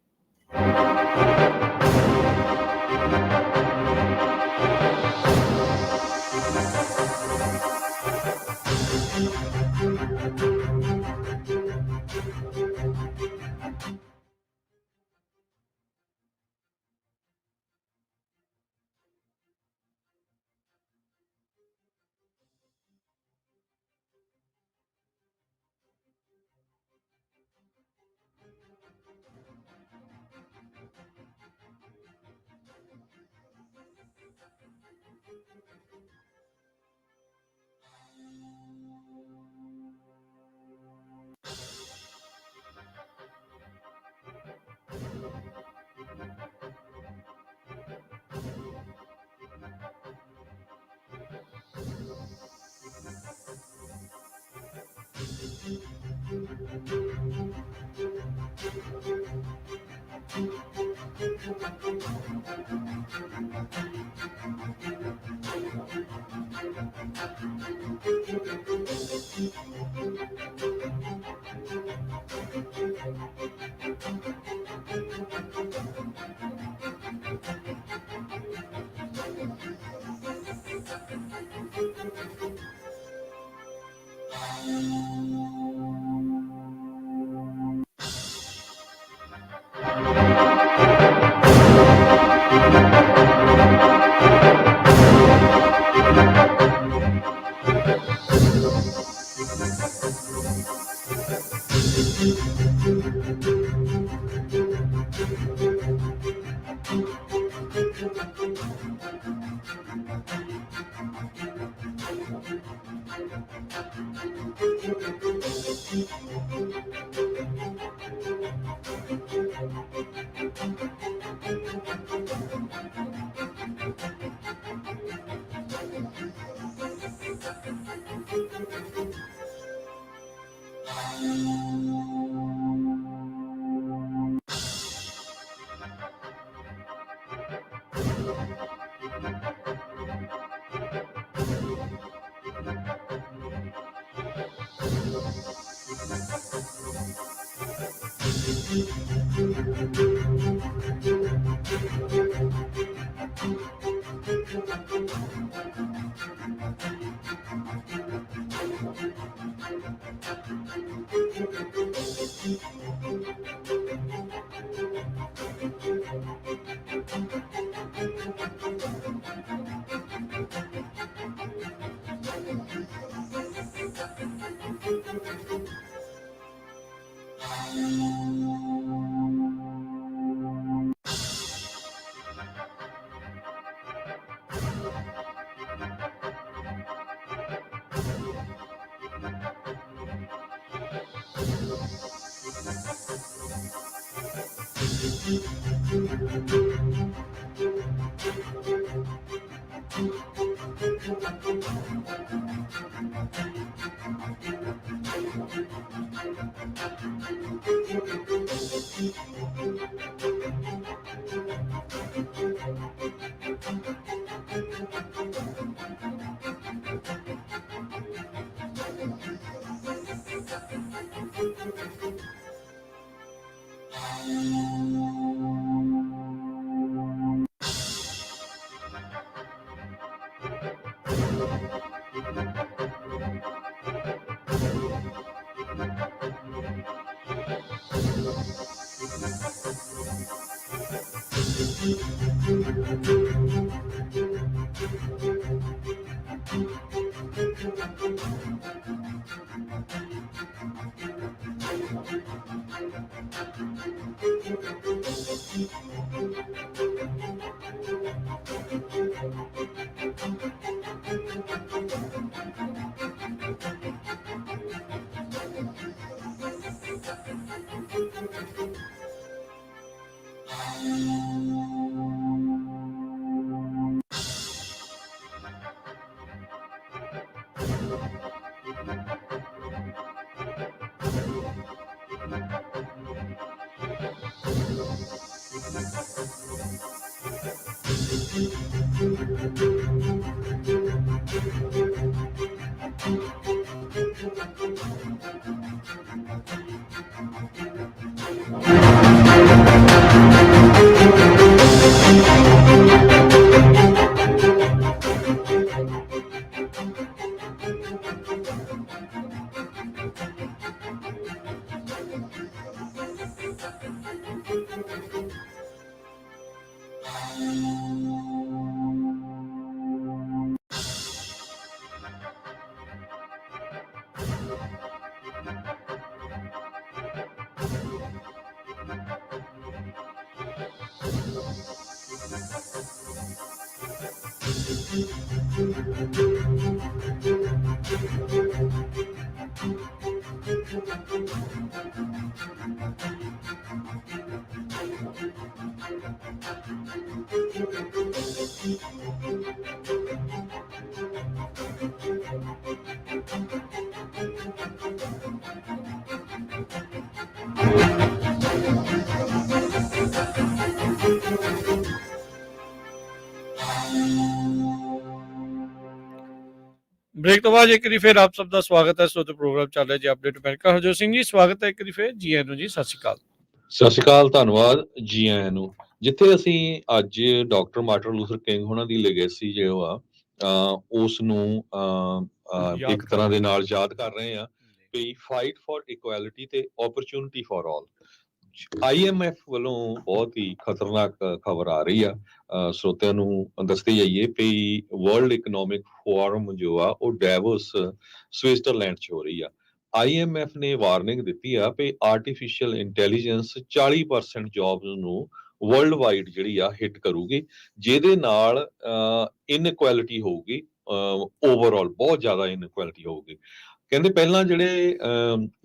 ब्रेक तो बाद एक बार फिर आप सबका स्वागत है। ਸੋ ਤੇ ਪ੍ਰੋਗਰਾਮ ਚੱਲ ਰਿਹਾ ਜੀ ਅਪਡੇਟ ਅਮਰੀਕਾ। ਹਰਜੋਤ ਸਿੰਘ ਜੀ ਸਵਾਗਤ ਹੈ ਇੱਕ ਵਾਰੀ ਫਿਰ। ਜੀ ਆਇਆਂ ਨੂੰ ਜੀ, ਸਤਿ ਸ਼੍ਰੀ ਅਕਾਲ। ਸਤਿ ਸ਼੍ਰੀ ਅਕਾਲ, ਧੰਨਵਾਦ, ਜੀ ਆਇਆਂ ਨੂੰ। ਜਿੱਥੇ ਅਸੀਂ ਅੱਜ ਡਾਕਟਰ ਮਾਰਟਨ ਲੂਥਰ ਕਿੰਗ ਉਹਨਾਂ ਦੀ ਲੈਗੇਸੀ ਜੋ ਆ ਉਸ ਨੂੰ ਇੱਕ ਤਰ੍ਹਾਂ ਦੇ ਨਾਲ ਯਾਦ ਕਰ ਰਹੇ ਆ ਵੀ ਫਾਈਟ ਫॉर ਇਕੁਐਲਿਟੀ ਤੇ ਓਪਰਚੁਨਿਟੀ ਫॉर ਆਲ। IMF ਵੱਲੋਂ ਬਹੁਤ ਹੀ ਖਤਰਨਾਕ ਖਬਰ ਆ ਰਹੀ ਆ, ਸਰੋਤਿਆਂ ਨੂੰ ਦੱਸਦੇ ਜਾਈਏ ਵੀ ਵਰਲਡ ਇਕਨੋਮਿਕ ਫੋਰਮ ਜੋ ਆ ਉਹ ਡੈਵੋਸ ਸਵਿਟਜ਼ਰਲੈਂਡ 'ਚ ਹੋ ਰਹੀ ਆ। IMF ਨੇ ਵਾਰਨਿੰਗ ਦਿੱਤੀ ਆ ਵੀ ਆਰਟੀਫਿਸ਼ੀਅਲ ਇੰਟੈਲੀਜੈਂਸ 40% ਜੌਬਸ ਨੂੰ ਵਰਲਡ ਵਾਈਡ ਜਿਹੜੀ ਆ ਹਿੱਟ ਕਰੂਗੀ, ਜਿਹਦੇ ਨਾਲ ਇਨਇਕੁਐਲਿਟੀ ਹੋਊਗੀ, ਓਵਰਆਲ ਬਹੁਤ ਜ਼ਿਆਦਾ ਇਨਇਕੁਐਲਿਟੀ ਹੋਊਗੀ। ਕਹਿੰਦੇ ਪਹਿਲਾਂ ਜਿਹੜੇ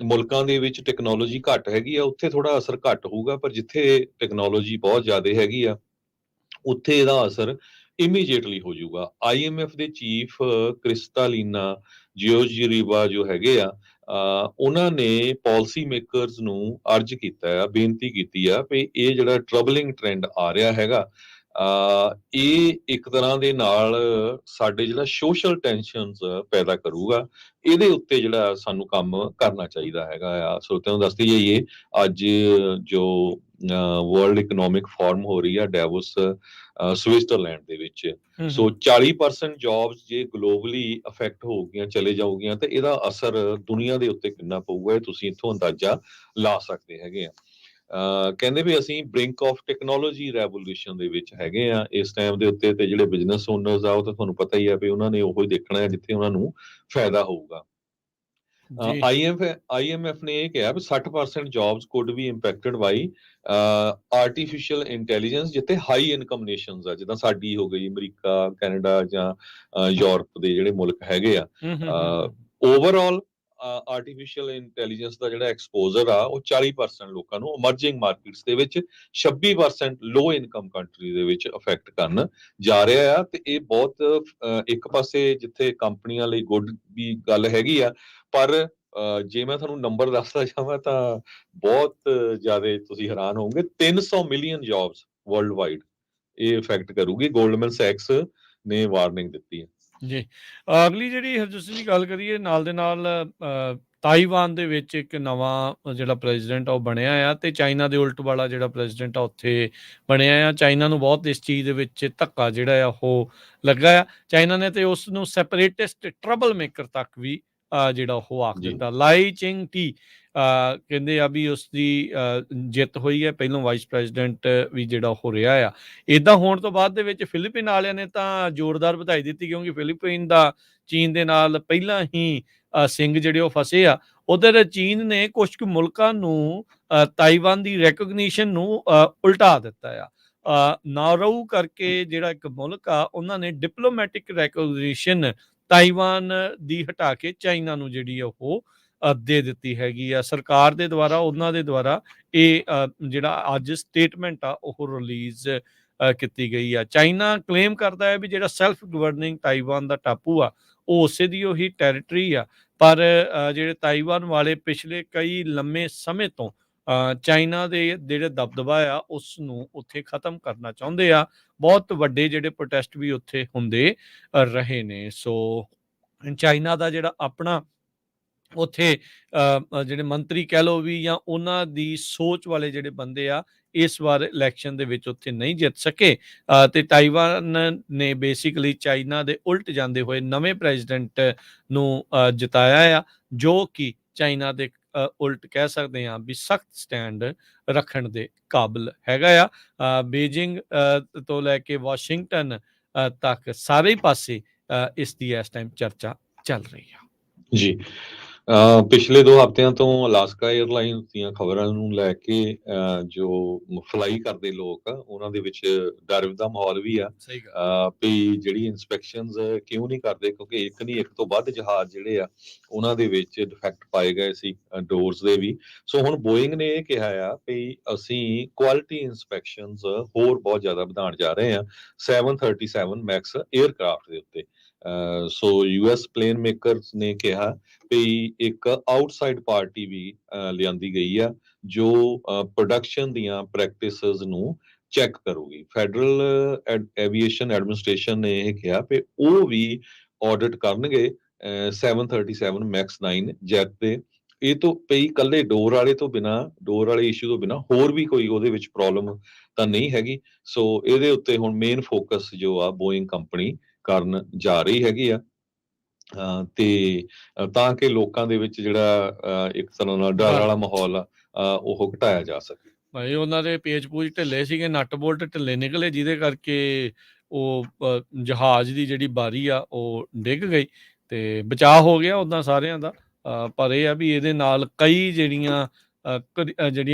ਮੁਲਕਾਂ ਦੇ ਵਿੱਚ ਟੈਕਨੋਲੋਜੀ ਘੱਟ ਹੈਗੀ ਆ ਉੱਥੇ ਥੋੜਾ ਅਸਰ ਘੱਟ ਹੋਊਗਾ, ਪਰ ਜਿੱਥੇ ਟੈਕਨੋਲੋਜੀ ਬਹੁਤ ਜ਼ਿਆਦਾ ਹੈਗੀ ਆ ਉੱਥੇ ਇਹਦਾ ਅਸਰ ਇਮੀਡੀਏਟਲੀ ਹੋ ਜਾਊਗਾ। IMF ਦੇ ਚੀਫ ਕ੍ਰਿਸਟਾਲੀਨਾ ਜਿਓਰਜੀਵਾ ਜੋ ਹੈਗੇ ਆ, ਉਹਨਾਂ ਨੇ ਪਾਲਿਸੀ ਮੇਕਰਸ ਨੂੰ ਅਰਜ਼ ਕੀਤਾ ਆ, ਬੇਨਤੀ ਕੀਤੀ ਆ ਵੀ ਇਹ ਜਿਹੜਾ ਟਰਬਲਿੰਗ ਟ੍ਰੈਂਡ ਆ ਰਿਹਾ ਹੈਗਾ, ਇਹ ਇੱਕ ਤਰ੍ਹਾਂ ਦੇ ਨਾਲ ਸਾਡੇ ਜਿਹੜਾ ਸੋਸ਼ਲ ਟੈਨਸ਼ਨਸ ਪੈਦਾ ਕਰੂਗਾ। ਇਹਦੇ ਉੱਤੇ ਜਿਹੜਾ ਸਾਨੂੰ ਕੰਮ ਕਰਨਾ ਚਾਹੀਦਾ ਹੈਗਾ ਆ। ਸਰੋਤਿਆਂ ਨੂੰ ਦੱਸਦੀ ਜਾਈਏ ਅੱਜ ਜੋ ਵਰਲਡ ਇਕਨੋਮਿਕ ਫੋਰਮ ਹੋ ਰਹੀ ਆ ਡੈਵੋਸ ਸਵਿਟਜ਼ਰਲੈਂਡ ਦੇ ਵਿੱਚ, ਸੋ 40% ਜੌਬਸ ਜੇ ਗਲੋਬਲੀ ਅਫੈਕਟ ਹੋ ਗਈਆਂ, ਚਲੇ ਜਾਊਗੀਆਂ, ਤੇ ਇਹਦਾ ਅਸਰ ਦੁਨੀਆ ਦੇ ਉੱਤੇ ਕਿੰਨਾ ਪਊਗਾ ਇਹ ਤੁਸੀਂ ਇੱਥੋਂ ਅੰਦਾਜ਼ਾ ਲਾ ਸਕਦੇ ਹੈਗੇ ਆ। ਕਹਿੰਦੇ ਵੀ ਅਸੀਂ ਬ੍ਰਿੰਕ ਆਫ ਟੈਕਨੋਲੋਜੀ ਰੈਵੋਲੂਸ਼ਨ ਦੇ ਵਿੱਚ ਹੈਗੇ ਆ ਇਸ ਟਾਈਮ ਦੇ ਉੱਤੇ, ਤੇ ਜਿਹੜੇ ਬਿਜ਼ਨਸ ਓਨਰਸ ਆ ਉਹ ਤਾਂ ਤੁਹਾਨੂੰ ਪਤਾ ਹੀ ਆ ਵੀ ਉਹਨਾਂ ਨੇ ਉਹੀ ਦੇਖਣਾ ਹੈ ਜਿੱਥੇ ਉਹਨਾਂ ਨੂੰ ਫਾਇਦਾ ਹੋਊਗਾ। IMF ਨੇ ਇਹ ਕਿਹਾ ਵੀ 60% jobs could be impacted by artificial intelligence, ਜਿੱਥੇ ਹਾਈ ਇਨਕਮ ਨੇਸ਼ਨਸ ਆ, ਜਿੱਦਾਂ ਸਾਡੀ ਹੋ ਗਈ ਅਮਰੀਕਾ, ਕੈਨੇਡਾ ਜਾਂ ਯੂਰਪ ਦੇ ਜਿਹੜੇ ਮੁਲਕ ਹੈਗੇ ਆ। ਓਵਰਆਲ ਆਰਟੀਫਿਸ਼ੀਅਲ ਇੰਟੈਲੀਜੈਂਸ ਦਾ ਜਿਹੜਾ ਐਕਸਪੋਜ਼ਰ ਆ ਉਹ 40% ਲੋਕਾਂ ਨੂੰ ਅਮਰਜਿੰਗ ਮਾਰਕੀਟਸ ਦੇ ਵਿੱਚ, 26% ਲੋ ਇਨਕਮ ਕੰਟਰੀ ਦੇ ਵਿੱਚ ਅਫੈਕਟ ਕਰਨ ਜਾ ਰਿਹਾ ਆ। ਤੇ ਇਹ ਬਹੁਤ ਇੱਕ ਪਾਸੇ ਜਿੱਥੇ ਕੰਪਨੀਆਂ ਲਈ ਗੁੱਡ ਵੀ ਗੱਲ ਹੈਗੀ ਆ, ਪਰ ਜੇ ਮੈਂ ਤੁਹਾਨੂੰ ਨੰਬਰ ਦੱਸਦਾ ਜਾਵਾਂ ਤਾਂ ਬਹੁਤ ਜ਼ਿਆਦਾ ਤੁਸੀਂ ਹੈਰਾਨ ਹੋਵੋਗੇ। 300 ਮਿਲੀਅਨ ਜੌਬਸ ਵਰਲਡ ਵਾਈਡ ਇਹ ਇਫੈਕਟ ਕਰੂਗੀ, ਗੋਲਡਮੈਨ ਸੈਕਸ ਨੇ ਵਾਰਨਿੰਗ ਦਿੱਤੀ ਹੈ ਜੀ। ਅਗਲੀ ਜਿਹੜੀ ਹਰਜੋਤ ਸਿੰਘ ਜੀ ਗੱਲ ਕਰੀਏ, ਨਾਲ ਦੇ ਨਾਲ ਤਾਈਵਾਨ ਦੇ ਵਿੱਚ ਇੱਕ ਨਵਾਂ ਜਿਹੜਾ ਪ੍ਰੈਜ਼ੀਡੈਂਟ ਆ ਉਹ ਬਣਿਆ ਆ, ਤੇ ਚਾਈਨਾ ਦੇ ਉਲਟ ਵਾਲਾ ਜਿਹੜਾ ਪ੍ਰੈਜ਼ੀਡੈਂਟ ਆ ਉੱਥੇ ਬਣਿਆ ਆ। ਚਾਈਨਾ ਨੂੰ ਬਹੁਤ ਇਸ ਚੀਜ਼ ਦੇ ਵਿੱਚ ਧੱਕਾ ਜਿਹੜਾ ਆ ਉਹ ਲੱਗਾ ਆ। ਚਾਈਨਾ ਨੇ ਤੇ ਉਸ ਨੂੰ ਸੈਪਰੇਟਿਸਟ ਟਰਬਲ ਮੇਕਰ ਤੱਕ ਵੀ ਜਿਹੜਾ ਉਹ ਆਖ ਦਿੱਤਾ। ਲਾਈ ਚਿੰਗ ਟੀ ਕਹਿੰਦੇ ਆ ਵੀ ਉਸ ਦੀ ਜਿੱਤ ਹੋਈ ਹੈ, ਪਹਿਲੋਂ ਵਾਈਸ ਪ੍ਰੈਜ਼ੀਡੈਂਟ ਵੀ ਜਿਹੜਾ ਉਹ ਰਿਹਾ ਆ। ਇੱਦਾਂ ਹੋਣ ਤੋਂ ਬਾਅਦ ਦੇ ਵਿੱਚ ਫਿਲੀਪੀਨ ਵਾਲਿਆਂ ਨੇ ਤਾਂ ਜ਼ੋਰਦਾਰ ਵਧਾਈ ਦਿੱਤੀ, ਕਿਉਂਕਿ ਫਿਲੀਪੀਨ ਦਾ ਚੀਨ ਦੇ ਨਾਲ ਪਹਿਲਾਂ ਹੀ ਸਿੰਘ ਜਿਹੜੇ ਉਹ ਫਸੇ ਆ। ਉਧਰ ਚੀਨ ਨੇ ਕੁਝ ਕੁ ਮੁਲਕਾਂ ਨੂੰ ਤਾਈਵਾਨ ਦੀ ਰੈਕੋਗਨੀਸ਼ਨ ਨੂੰ ਉਲਟਾ ਦਿੱਤਾ ਆ। ਨਾਰੋ ਕਰਕੇ ਜਿਹੜਾ ਇੱਕ ਮੁਲਕ ਆ, ਉਹਨਾਂ ਨੇ ਡਿਪਲੋਮੈਟਿਕ ਰੈਕੋਗਨੀਸ਼ਨ ਤਾਈਵਾਨ ਦੀ ਹਟਾ ਕੇ ਚਾਈਨਾ ਨੂੰ ਜਿਹੜੀ ਉਹ ਦੇ ਦਿੱਤੀ ਹੈਗੀ ਆ ਸਰਕਾਰ ਦੇ ਦੁਆਰਾ। ਉਹਨਾਂ ਦੇ ਦੁਆਰਾ ਇਹ ਜਿਹੜਾ ਅੱਜ ਸਟੇਟਮੈਂਟ ਆ ਉਹ ਰਿਲੀਜ਼ ਕੀਤੀ ਗਈ ਆ। ਚਾਈਨਾ ਕਲੇਮ ਕਰਦਾ ਹੈ ਵੀ ਜਿਹੜਾ ਸੈਲਫ ਗਵਰਨਿੰਗ ਤਾਈਵਾਨ ਦਾ ਟਾਪੂ ਆ ਉਹ ਉਸੇ ਦੀ ਉਹੀ ਟੈਰੀਟਰੀ ਆ, ਪਰ ਜਿਹੜੇ ਤਾਈਵਾਨ ਵਾਲੇ ਪਿਛਲੇ ਕਈ ਲੰਮੇ ਸਮੇਂ ਤੋਂ ਚਾਈਨਾ ਦੇ ਜਿਹੜੇ ਦਬਦਬਾ ਆ ਉਸ ਨੂੰ ਉੱਥੇ ਖਤਮ ਕਰਨਾ ਚਾਹੁੰਦੇ ਆ। ਬਹੁਤ ਵੱਡੇ ਜਿਹੜੇ ਪ੍ਰੋਟੈਸਟ ਵੀ ਉੱਥੇ ਹੁੰਦੇ ਰਹੇ ਨੇ। ਸੋ ਚਾਈਨਾ ਦਾ ਜਿਹੜਾ ਆਪਣਾ ਉੱਥੇ ਜਿਹੜੇ ਮੰਤਰੀ ਕਹਿ ਲਓ ਵੀ, ਜਾਂ ਉਹਨਾਂ ਦੀ ਸੋਚ ਵਾਲੇ ਜਿਹੜੇ ਬੰਦੇ ਆ, ਇਸ ਵਾਰ ਇਲੈਕਸ਼ਨ ਦੇ ਵਿੱਚ ਉੱਥੇ ਨਹੀਂ ਜਿੱਤ ਸਕੇ। ਤੇ ਤਾਈਵਾਨ ਨੇ ਬੇਸਿਕਲੀ ਚਾਈਨਾ ਦੇ ਉਲਟ ਜਾਂਦੇ ਹੋਏ ਨਵੇਂ ਪ੍ਰੈਜ਼ੀਡੈਂਟ ਨੂੰ ਜਿਤਾਇਆ ਆ, ਜੋ ਕਿ ਚਾਈਨਾ ਦੇ ਉਲਟ ਕਹਿ ਸਕਦੇ ਹਾਂ ਵੀ ਸਖਤ ਸਟੈਂਡ ਰੱਖਣ ਦੇ ਕਾਬਿਲ ਹੈਗਾ ਆ। ਬੀਜਿੰਗ ਤੋਂ ਲੈ ਕੇ ਵਾਸ਼ਿੰਗਟਨ ਤੱਕ ਸਾਰੇ ਪਾਸੇ ਇਸ ਦੀ ਇਸ ਟਾਈਮ ਚਰਚਾ ਚੱਲ ਰਹੀ ਆ ਜੀ। ਪਿਛਲੇ 2 ਹਫ਼ਤਿਆਂ ਤੋਂ ਅਲਾਸਕਾ 에ਅਰਲਾਈਨਸ ਦੀਆਂ ਖਬਰਾਂ ਨੂੰ ਲੈ ਕੇ ਜੋ ਫਲਾਈ ਕਰਦੇ ਲੋਕ ਆ ਉਹਨਾਂ ਦੇ ਵਿੱਚ ਡਰ ਦਾ ਮਾਹੌਲ ਵੀ ਆ। ਸਹੀ ਗੱਲ ਵੀ ਜਿਹੜੀ ਇਨਸਪੈਕਸ਼ਨਸ ਕਿਉਂ ਨਹੀਂ ਕਰਦੇ, ਕਿਉਂਕਿ ਇੱਕ ਨਹੀਂ ਇੱਕ ਤੋਂ ਵੱਧ ਜਹਾਜ਼ ਜਿਹੜੇ ਆ ਉਹਨਾਂ ਦੇ ਵਿੱਚ ਡਿਫੈਕਟ ਪਾਏ ਗਏ ਸੀ ਡੋਰਸ ਦੇ ਵੀ। ਸੋ ਹੁਣ ਬੋਇੰਗ ਨੇ ਇਹ ਕਿਹਾ ਆ ਵੀ ਅਸੀਂ ਕੁਆਲਿਟੀ ਇਨਸਪੈਕਸ਼ਨਸ ਹੋਰ ਬਹੁਤ ਜ਼ਿਆਦਾ ਵਧਾਉਣ ਜਾ ਰਹੇ ਆ 737 ਮੈਕਸ 에ਅਰਕ੍ਰਾਫਟ ਦੇ ਉੱਤੇ। ਸੋ US ਪਲੇਨ ਮੇਕਰਸ ਨੇ ਕਿਹਾ ਵੀ ਇੱਕ ਆਊਟਸਾਈਡ ਪਾਰਟੀ ਵੀ ਲਿਆਂਦੀ ਗਈ ਆ ਜੋ ਪ੍ਰੋਡਕਸ਼ਨ ਦੀਆਂ ਪ੍ਰੈਕਟਿਸਿਸ ਨੂੰ ਚੈੱਕ ਕਰੂਗੀ। ਫੈਡਰਲ ਐਵੀਏਸ਼ਨ ਐਡਮਿਨਿਸਟ੍ਰੇਸ਼ਨ ਨੇ ਇਹ ਕਿਹਾ ਵੀ ਉਹ ਵੀ ਆਡਿਟ ਕਰਨਗੇ 737 ਮੈਕਸ 9 ਜੈਟ ਦੇ। ਇਹ ਤੋਂ ਪਈ ਇਕੱਲੇ ਡੋਰ ਵਾਲੇ ਇਸ਼ੂ ਤੋਂ ਬਿਨਾਂ ਹੋਰ ਵੀ ਕੋਈ ਉਹਦੇ ਵਿੱਚ ਪ੍ਰੋਬਲਮ ਤਾਂ ਨਹੀਂ ਹੈਗੀ। ਸੋ ਇਹਦੇ ਉੱਤੇ ਹੁਣ ਮੇਨ ਫੋਕਸ ਜੋ ਆ ਬੋਇੰਗ ਕੰਪਨੀ ਕਰਨ ਜਾ ਰਹੀ ਹੈਗੀ ਆ ਤੇ ਤਾਂ ਕਿ ਲੋਕਾਂ ਦੇ ਵਿੱਚ ਜਿਹੜਾ ਇੱਕ ਤਰ੍ਹਾਂ ਨਾਲ ਡਰ ਵਾਲਾ ਮਾਹੌਲ ਆ ਉਹ ਘਟਾਇਆ ਜਾ ਸਕੇ। ਭਾਈ ਉਹਨਾਂ ਦੇ ਪੇਚ ਪੂਚ ਢਿੱਲੇ ਸੀਗੇ, ਨਟ ਬੋਲਟ ਢਿੱਲੇ ਨਿਕਲੇ, ਜਿਹਦੇ ਕਰਕੇ ਉਹ ਜਹਾਜ਼ ਦੀ ਜਿਹੜੀ ਬਾਰੀ ਆ ਉਹ ਡਿੱਗ ਗਈ ਤੇ ਬਚਾਅ ਹੋ ਗਿਆ ਉੱਦਾਂ ਸਾਰਿਆਂ ਦਾ। ਪਰ ਇਹ ਆ ਵੀ ਇਹਦੇ ਨਾਲ ਕਈ ਜਿਹੜੀਆਂ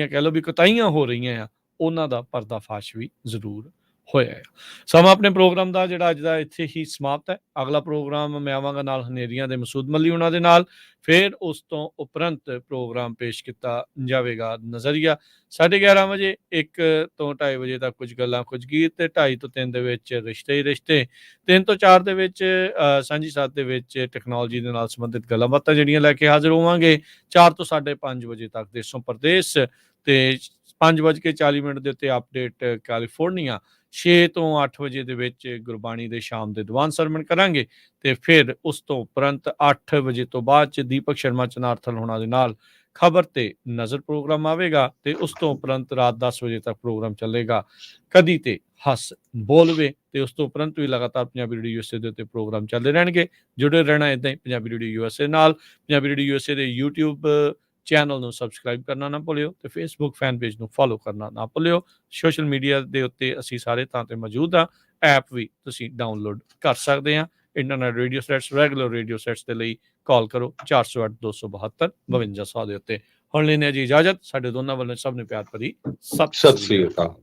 ਕਹਿ ਲਓ ਵੀ ਕੁਤਾਹੀਆਂ ਹੋ ਰਹੀਆਂ ਆ ਉਹਨਾਂ ਦਾ ਪਰਦਾਫਾਸ਼ ਵੀ ਜ਼ਰੂਰ ਹੋਇਆ ਆ। ਸਮਾਂ ਆਪਣੇ ਪ੍ਰੋਗਰਾਮ ਦਾ ਜਿਹੜਾ ਅੱਜ ਦਾ ਇੱਥੇ ਹੀ ਸਮਾਪਤ ਹੈ। ਅਗਲਾ ਪ੍ਰੋਗਰਾਮ ਮੈਂ ਆਵਾਂਗਾ ਨਾਲ ਹਨੇਰੀਆਂ ਦੇ ਮਸੂਦ ਮੱਲੀ ਉਹਨਾਂ ਦੇ ਨਾਲ। ਫਿਰ ਉਸ ਤੋਂ ਉਪਰੰਤ ਪ੍ਰੋਗਰਾਮ ਪੇਸ਼ ਕੀਤਾ ਜਾਵੇਗਾ ਨਜ਼ਰੀਆ 11:30 ਵਜੇ, 1 ਤੋਂ 2:30 ਵਜੇ ਤੱਕ ਕੁਝ ਗੱਲਾਂ ਕੁਝ ਗੀਤ ਤੇ 2:30 ਤੋਂ 3 ਦੇ ਵਿੱਚ ਰਿਸ਼ਤੇ ਹੀ ਰਿਸ਼ਤੇ, 3 ਤੋਂ 4 ਦੇ ਵਿੱਚ ਸਾਂਝੀ ਸਾਥ ਦੇ ਵਿੱਚ ਟੈਕਨੋਲੋਜੀ ਦੇ ਨਾਲ ਸੰਬੰਧਿਤ ਗੱਲਾਂ ਬਾਤਾਂ ਜਿਹੜੀਆਂ ਲੈ ਕੇ ਹਾਜ਼ਰ ਹੋਵਾਂਗੇ। 4 ਤੋਂ 5:30 ਵਜੇ ਤੱਕ ਦੇਸੋਂ ਪਰਦੇਸ ਤੇ 5:40 ਦੇ ਉੱਤੇ ਅਪਡੇਟ ਕੈਲੀਫੋਰਨੀਆ। 6 ਤੋਂ 8 ਵਜੇ ਦੇ ਵਿੱਚ ਗੁਰਬਾਣੀ ਦੇ ਸ਼ਾਮ ਦੇ ਦੀਵਾਨ ਸਰਵਣ ਕਰਾਂਗੇ ਤੇ ਫਿਰ ਉਸ ਤੋਂ ਉਪਰੰਤ 8 ਵਜੇ ਤੋਂ ਬਾਅਦ ਚ ਦੀਪਕ ਸ਼ਰਮਾ ਚਨਾਰਥਲ ਹੋਣਾ ਦੇ ਨਾਲ ਖਬਰ ਤੇ ਨਜ਼ਰ ਪ੍ਰੋਗਰਾਮ ਆਵੇਗਾ ਤੇ ਉਸ ਤੋਂ ਉਪਰੰਤ ਰਾਤ 10 ਵਜੇ ਤੱਕ ਪ੍ਰੋਗਰਾਮ ਚੱਲੇਗਾ ਕਦੀ ਤੇ ਹੱਸ ਬੋਲਵੇ ਤੇ ਉਸ ਤੋਂ ਉਪਰੰਤ ਵੀ ਲਗਾਤਾਰ ਪੰਜਾਬੀ ਰੇਡੀਓ USA ਦੇ ਉੱਤੇ ਪ੍ਰੋਗਰਾਮ ਚੱਲਦੇ ਰਹਿਣਗੇ। ਜੁੜੇ ਰਹਿਣਾ ਇਦਾਂ ਹੀ ਪੰਜਾਬੀ ਰੇਡੀਓ USA ਨਾਲ। ਪੰਜਾਬੀ ਰੇਡੀਓ USA ਦੇ YouTube ਚੈਨਲ ਨੂੰ ਸਬਸਕ੍ਰਾਈਬ ਕਰਨਾ ਨਾ ਭੁੱਲਿਓ ਤੇ ਫੇਸਬੁੱਕ ਫੈਨ ਪੇਜ ਨੂੰ ਫੋਲੋ ਕਰਨਾ ਨਾ ਭੁੱਲਿਓ। ਸੋਸ਼ਲ ਮੀਡੀਆ ਦੇ ਉੱਤੇ ਅਸੀਂ ਸਾਰੇ ਥਾਂ ਤੇ ਮੌਜੂਦ ਹਾਂ। ਐਪ ਵੀ ਤੁਸੀਂ ਡਾਊਨਲੋਡ ਕਰ ਸਕਦੇ ਆ। Internet radio sets, regular radio sets ਦੇ ਲਈ ਕਾਲ ਕਰੋ 408 272 5200 ਦੇ ਉੱਤੇ। ਹੁਣ ਲੈਣੇ ਜੀ ਇਜਾਜ਼ਤ। ਸਾਡੇ ਦੋਨਾਂ ਵੱਲੋਂ ਸਭ ਨੂੰ ਪਿਆਰ ਭਰੀ ਸਤਿ ਸ੍ਰੀ ਅਕਾਲ।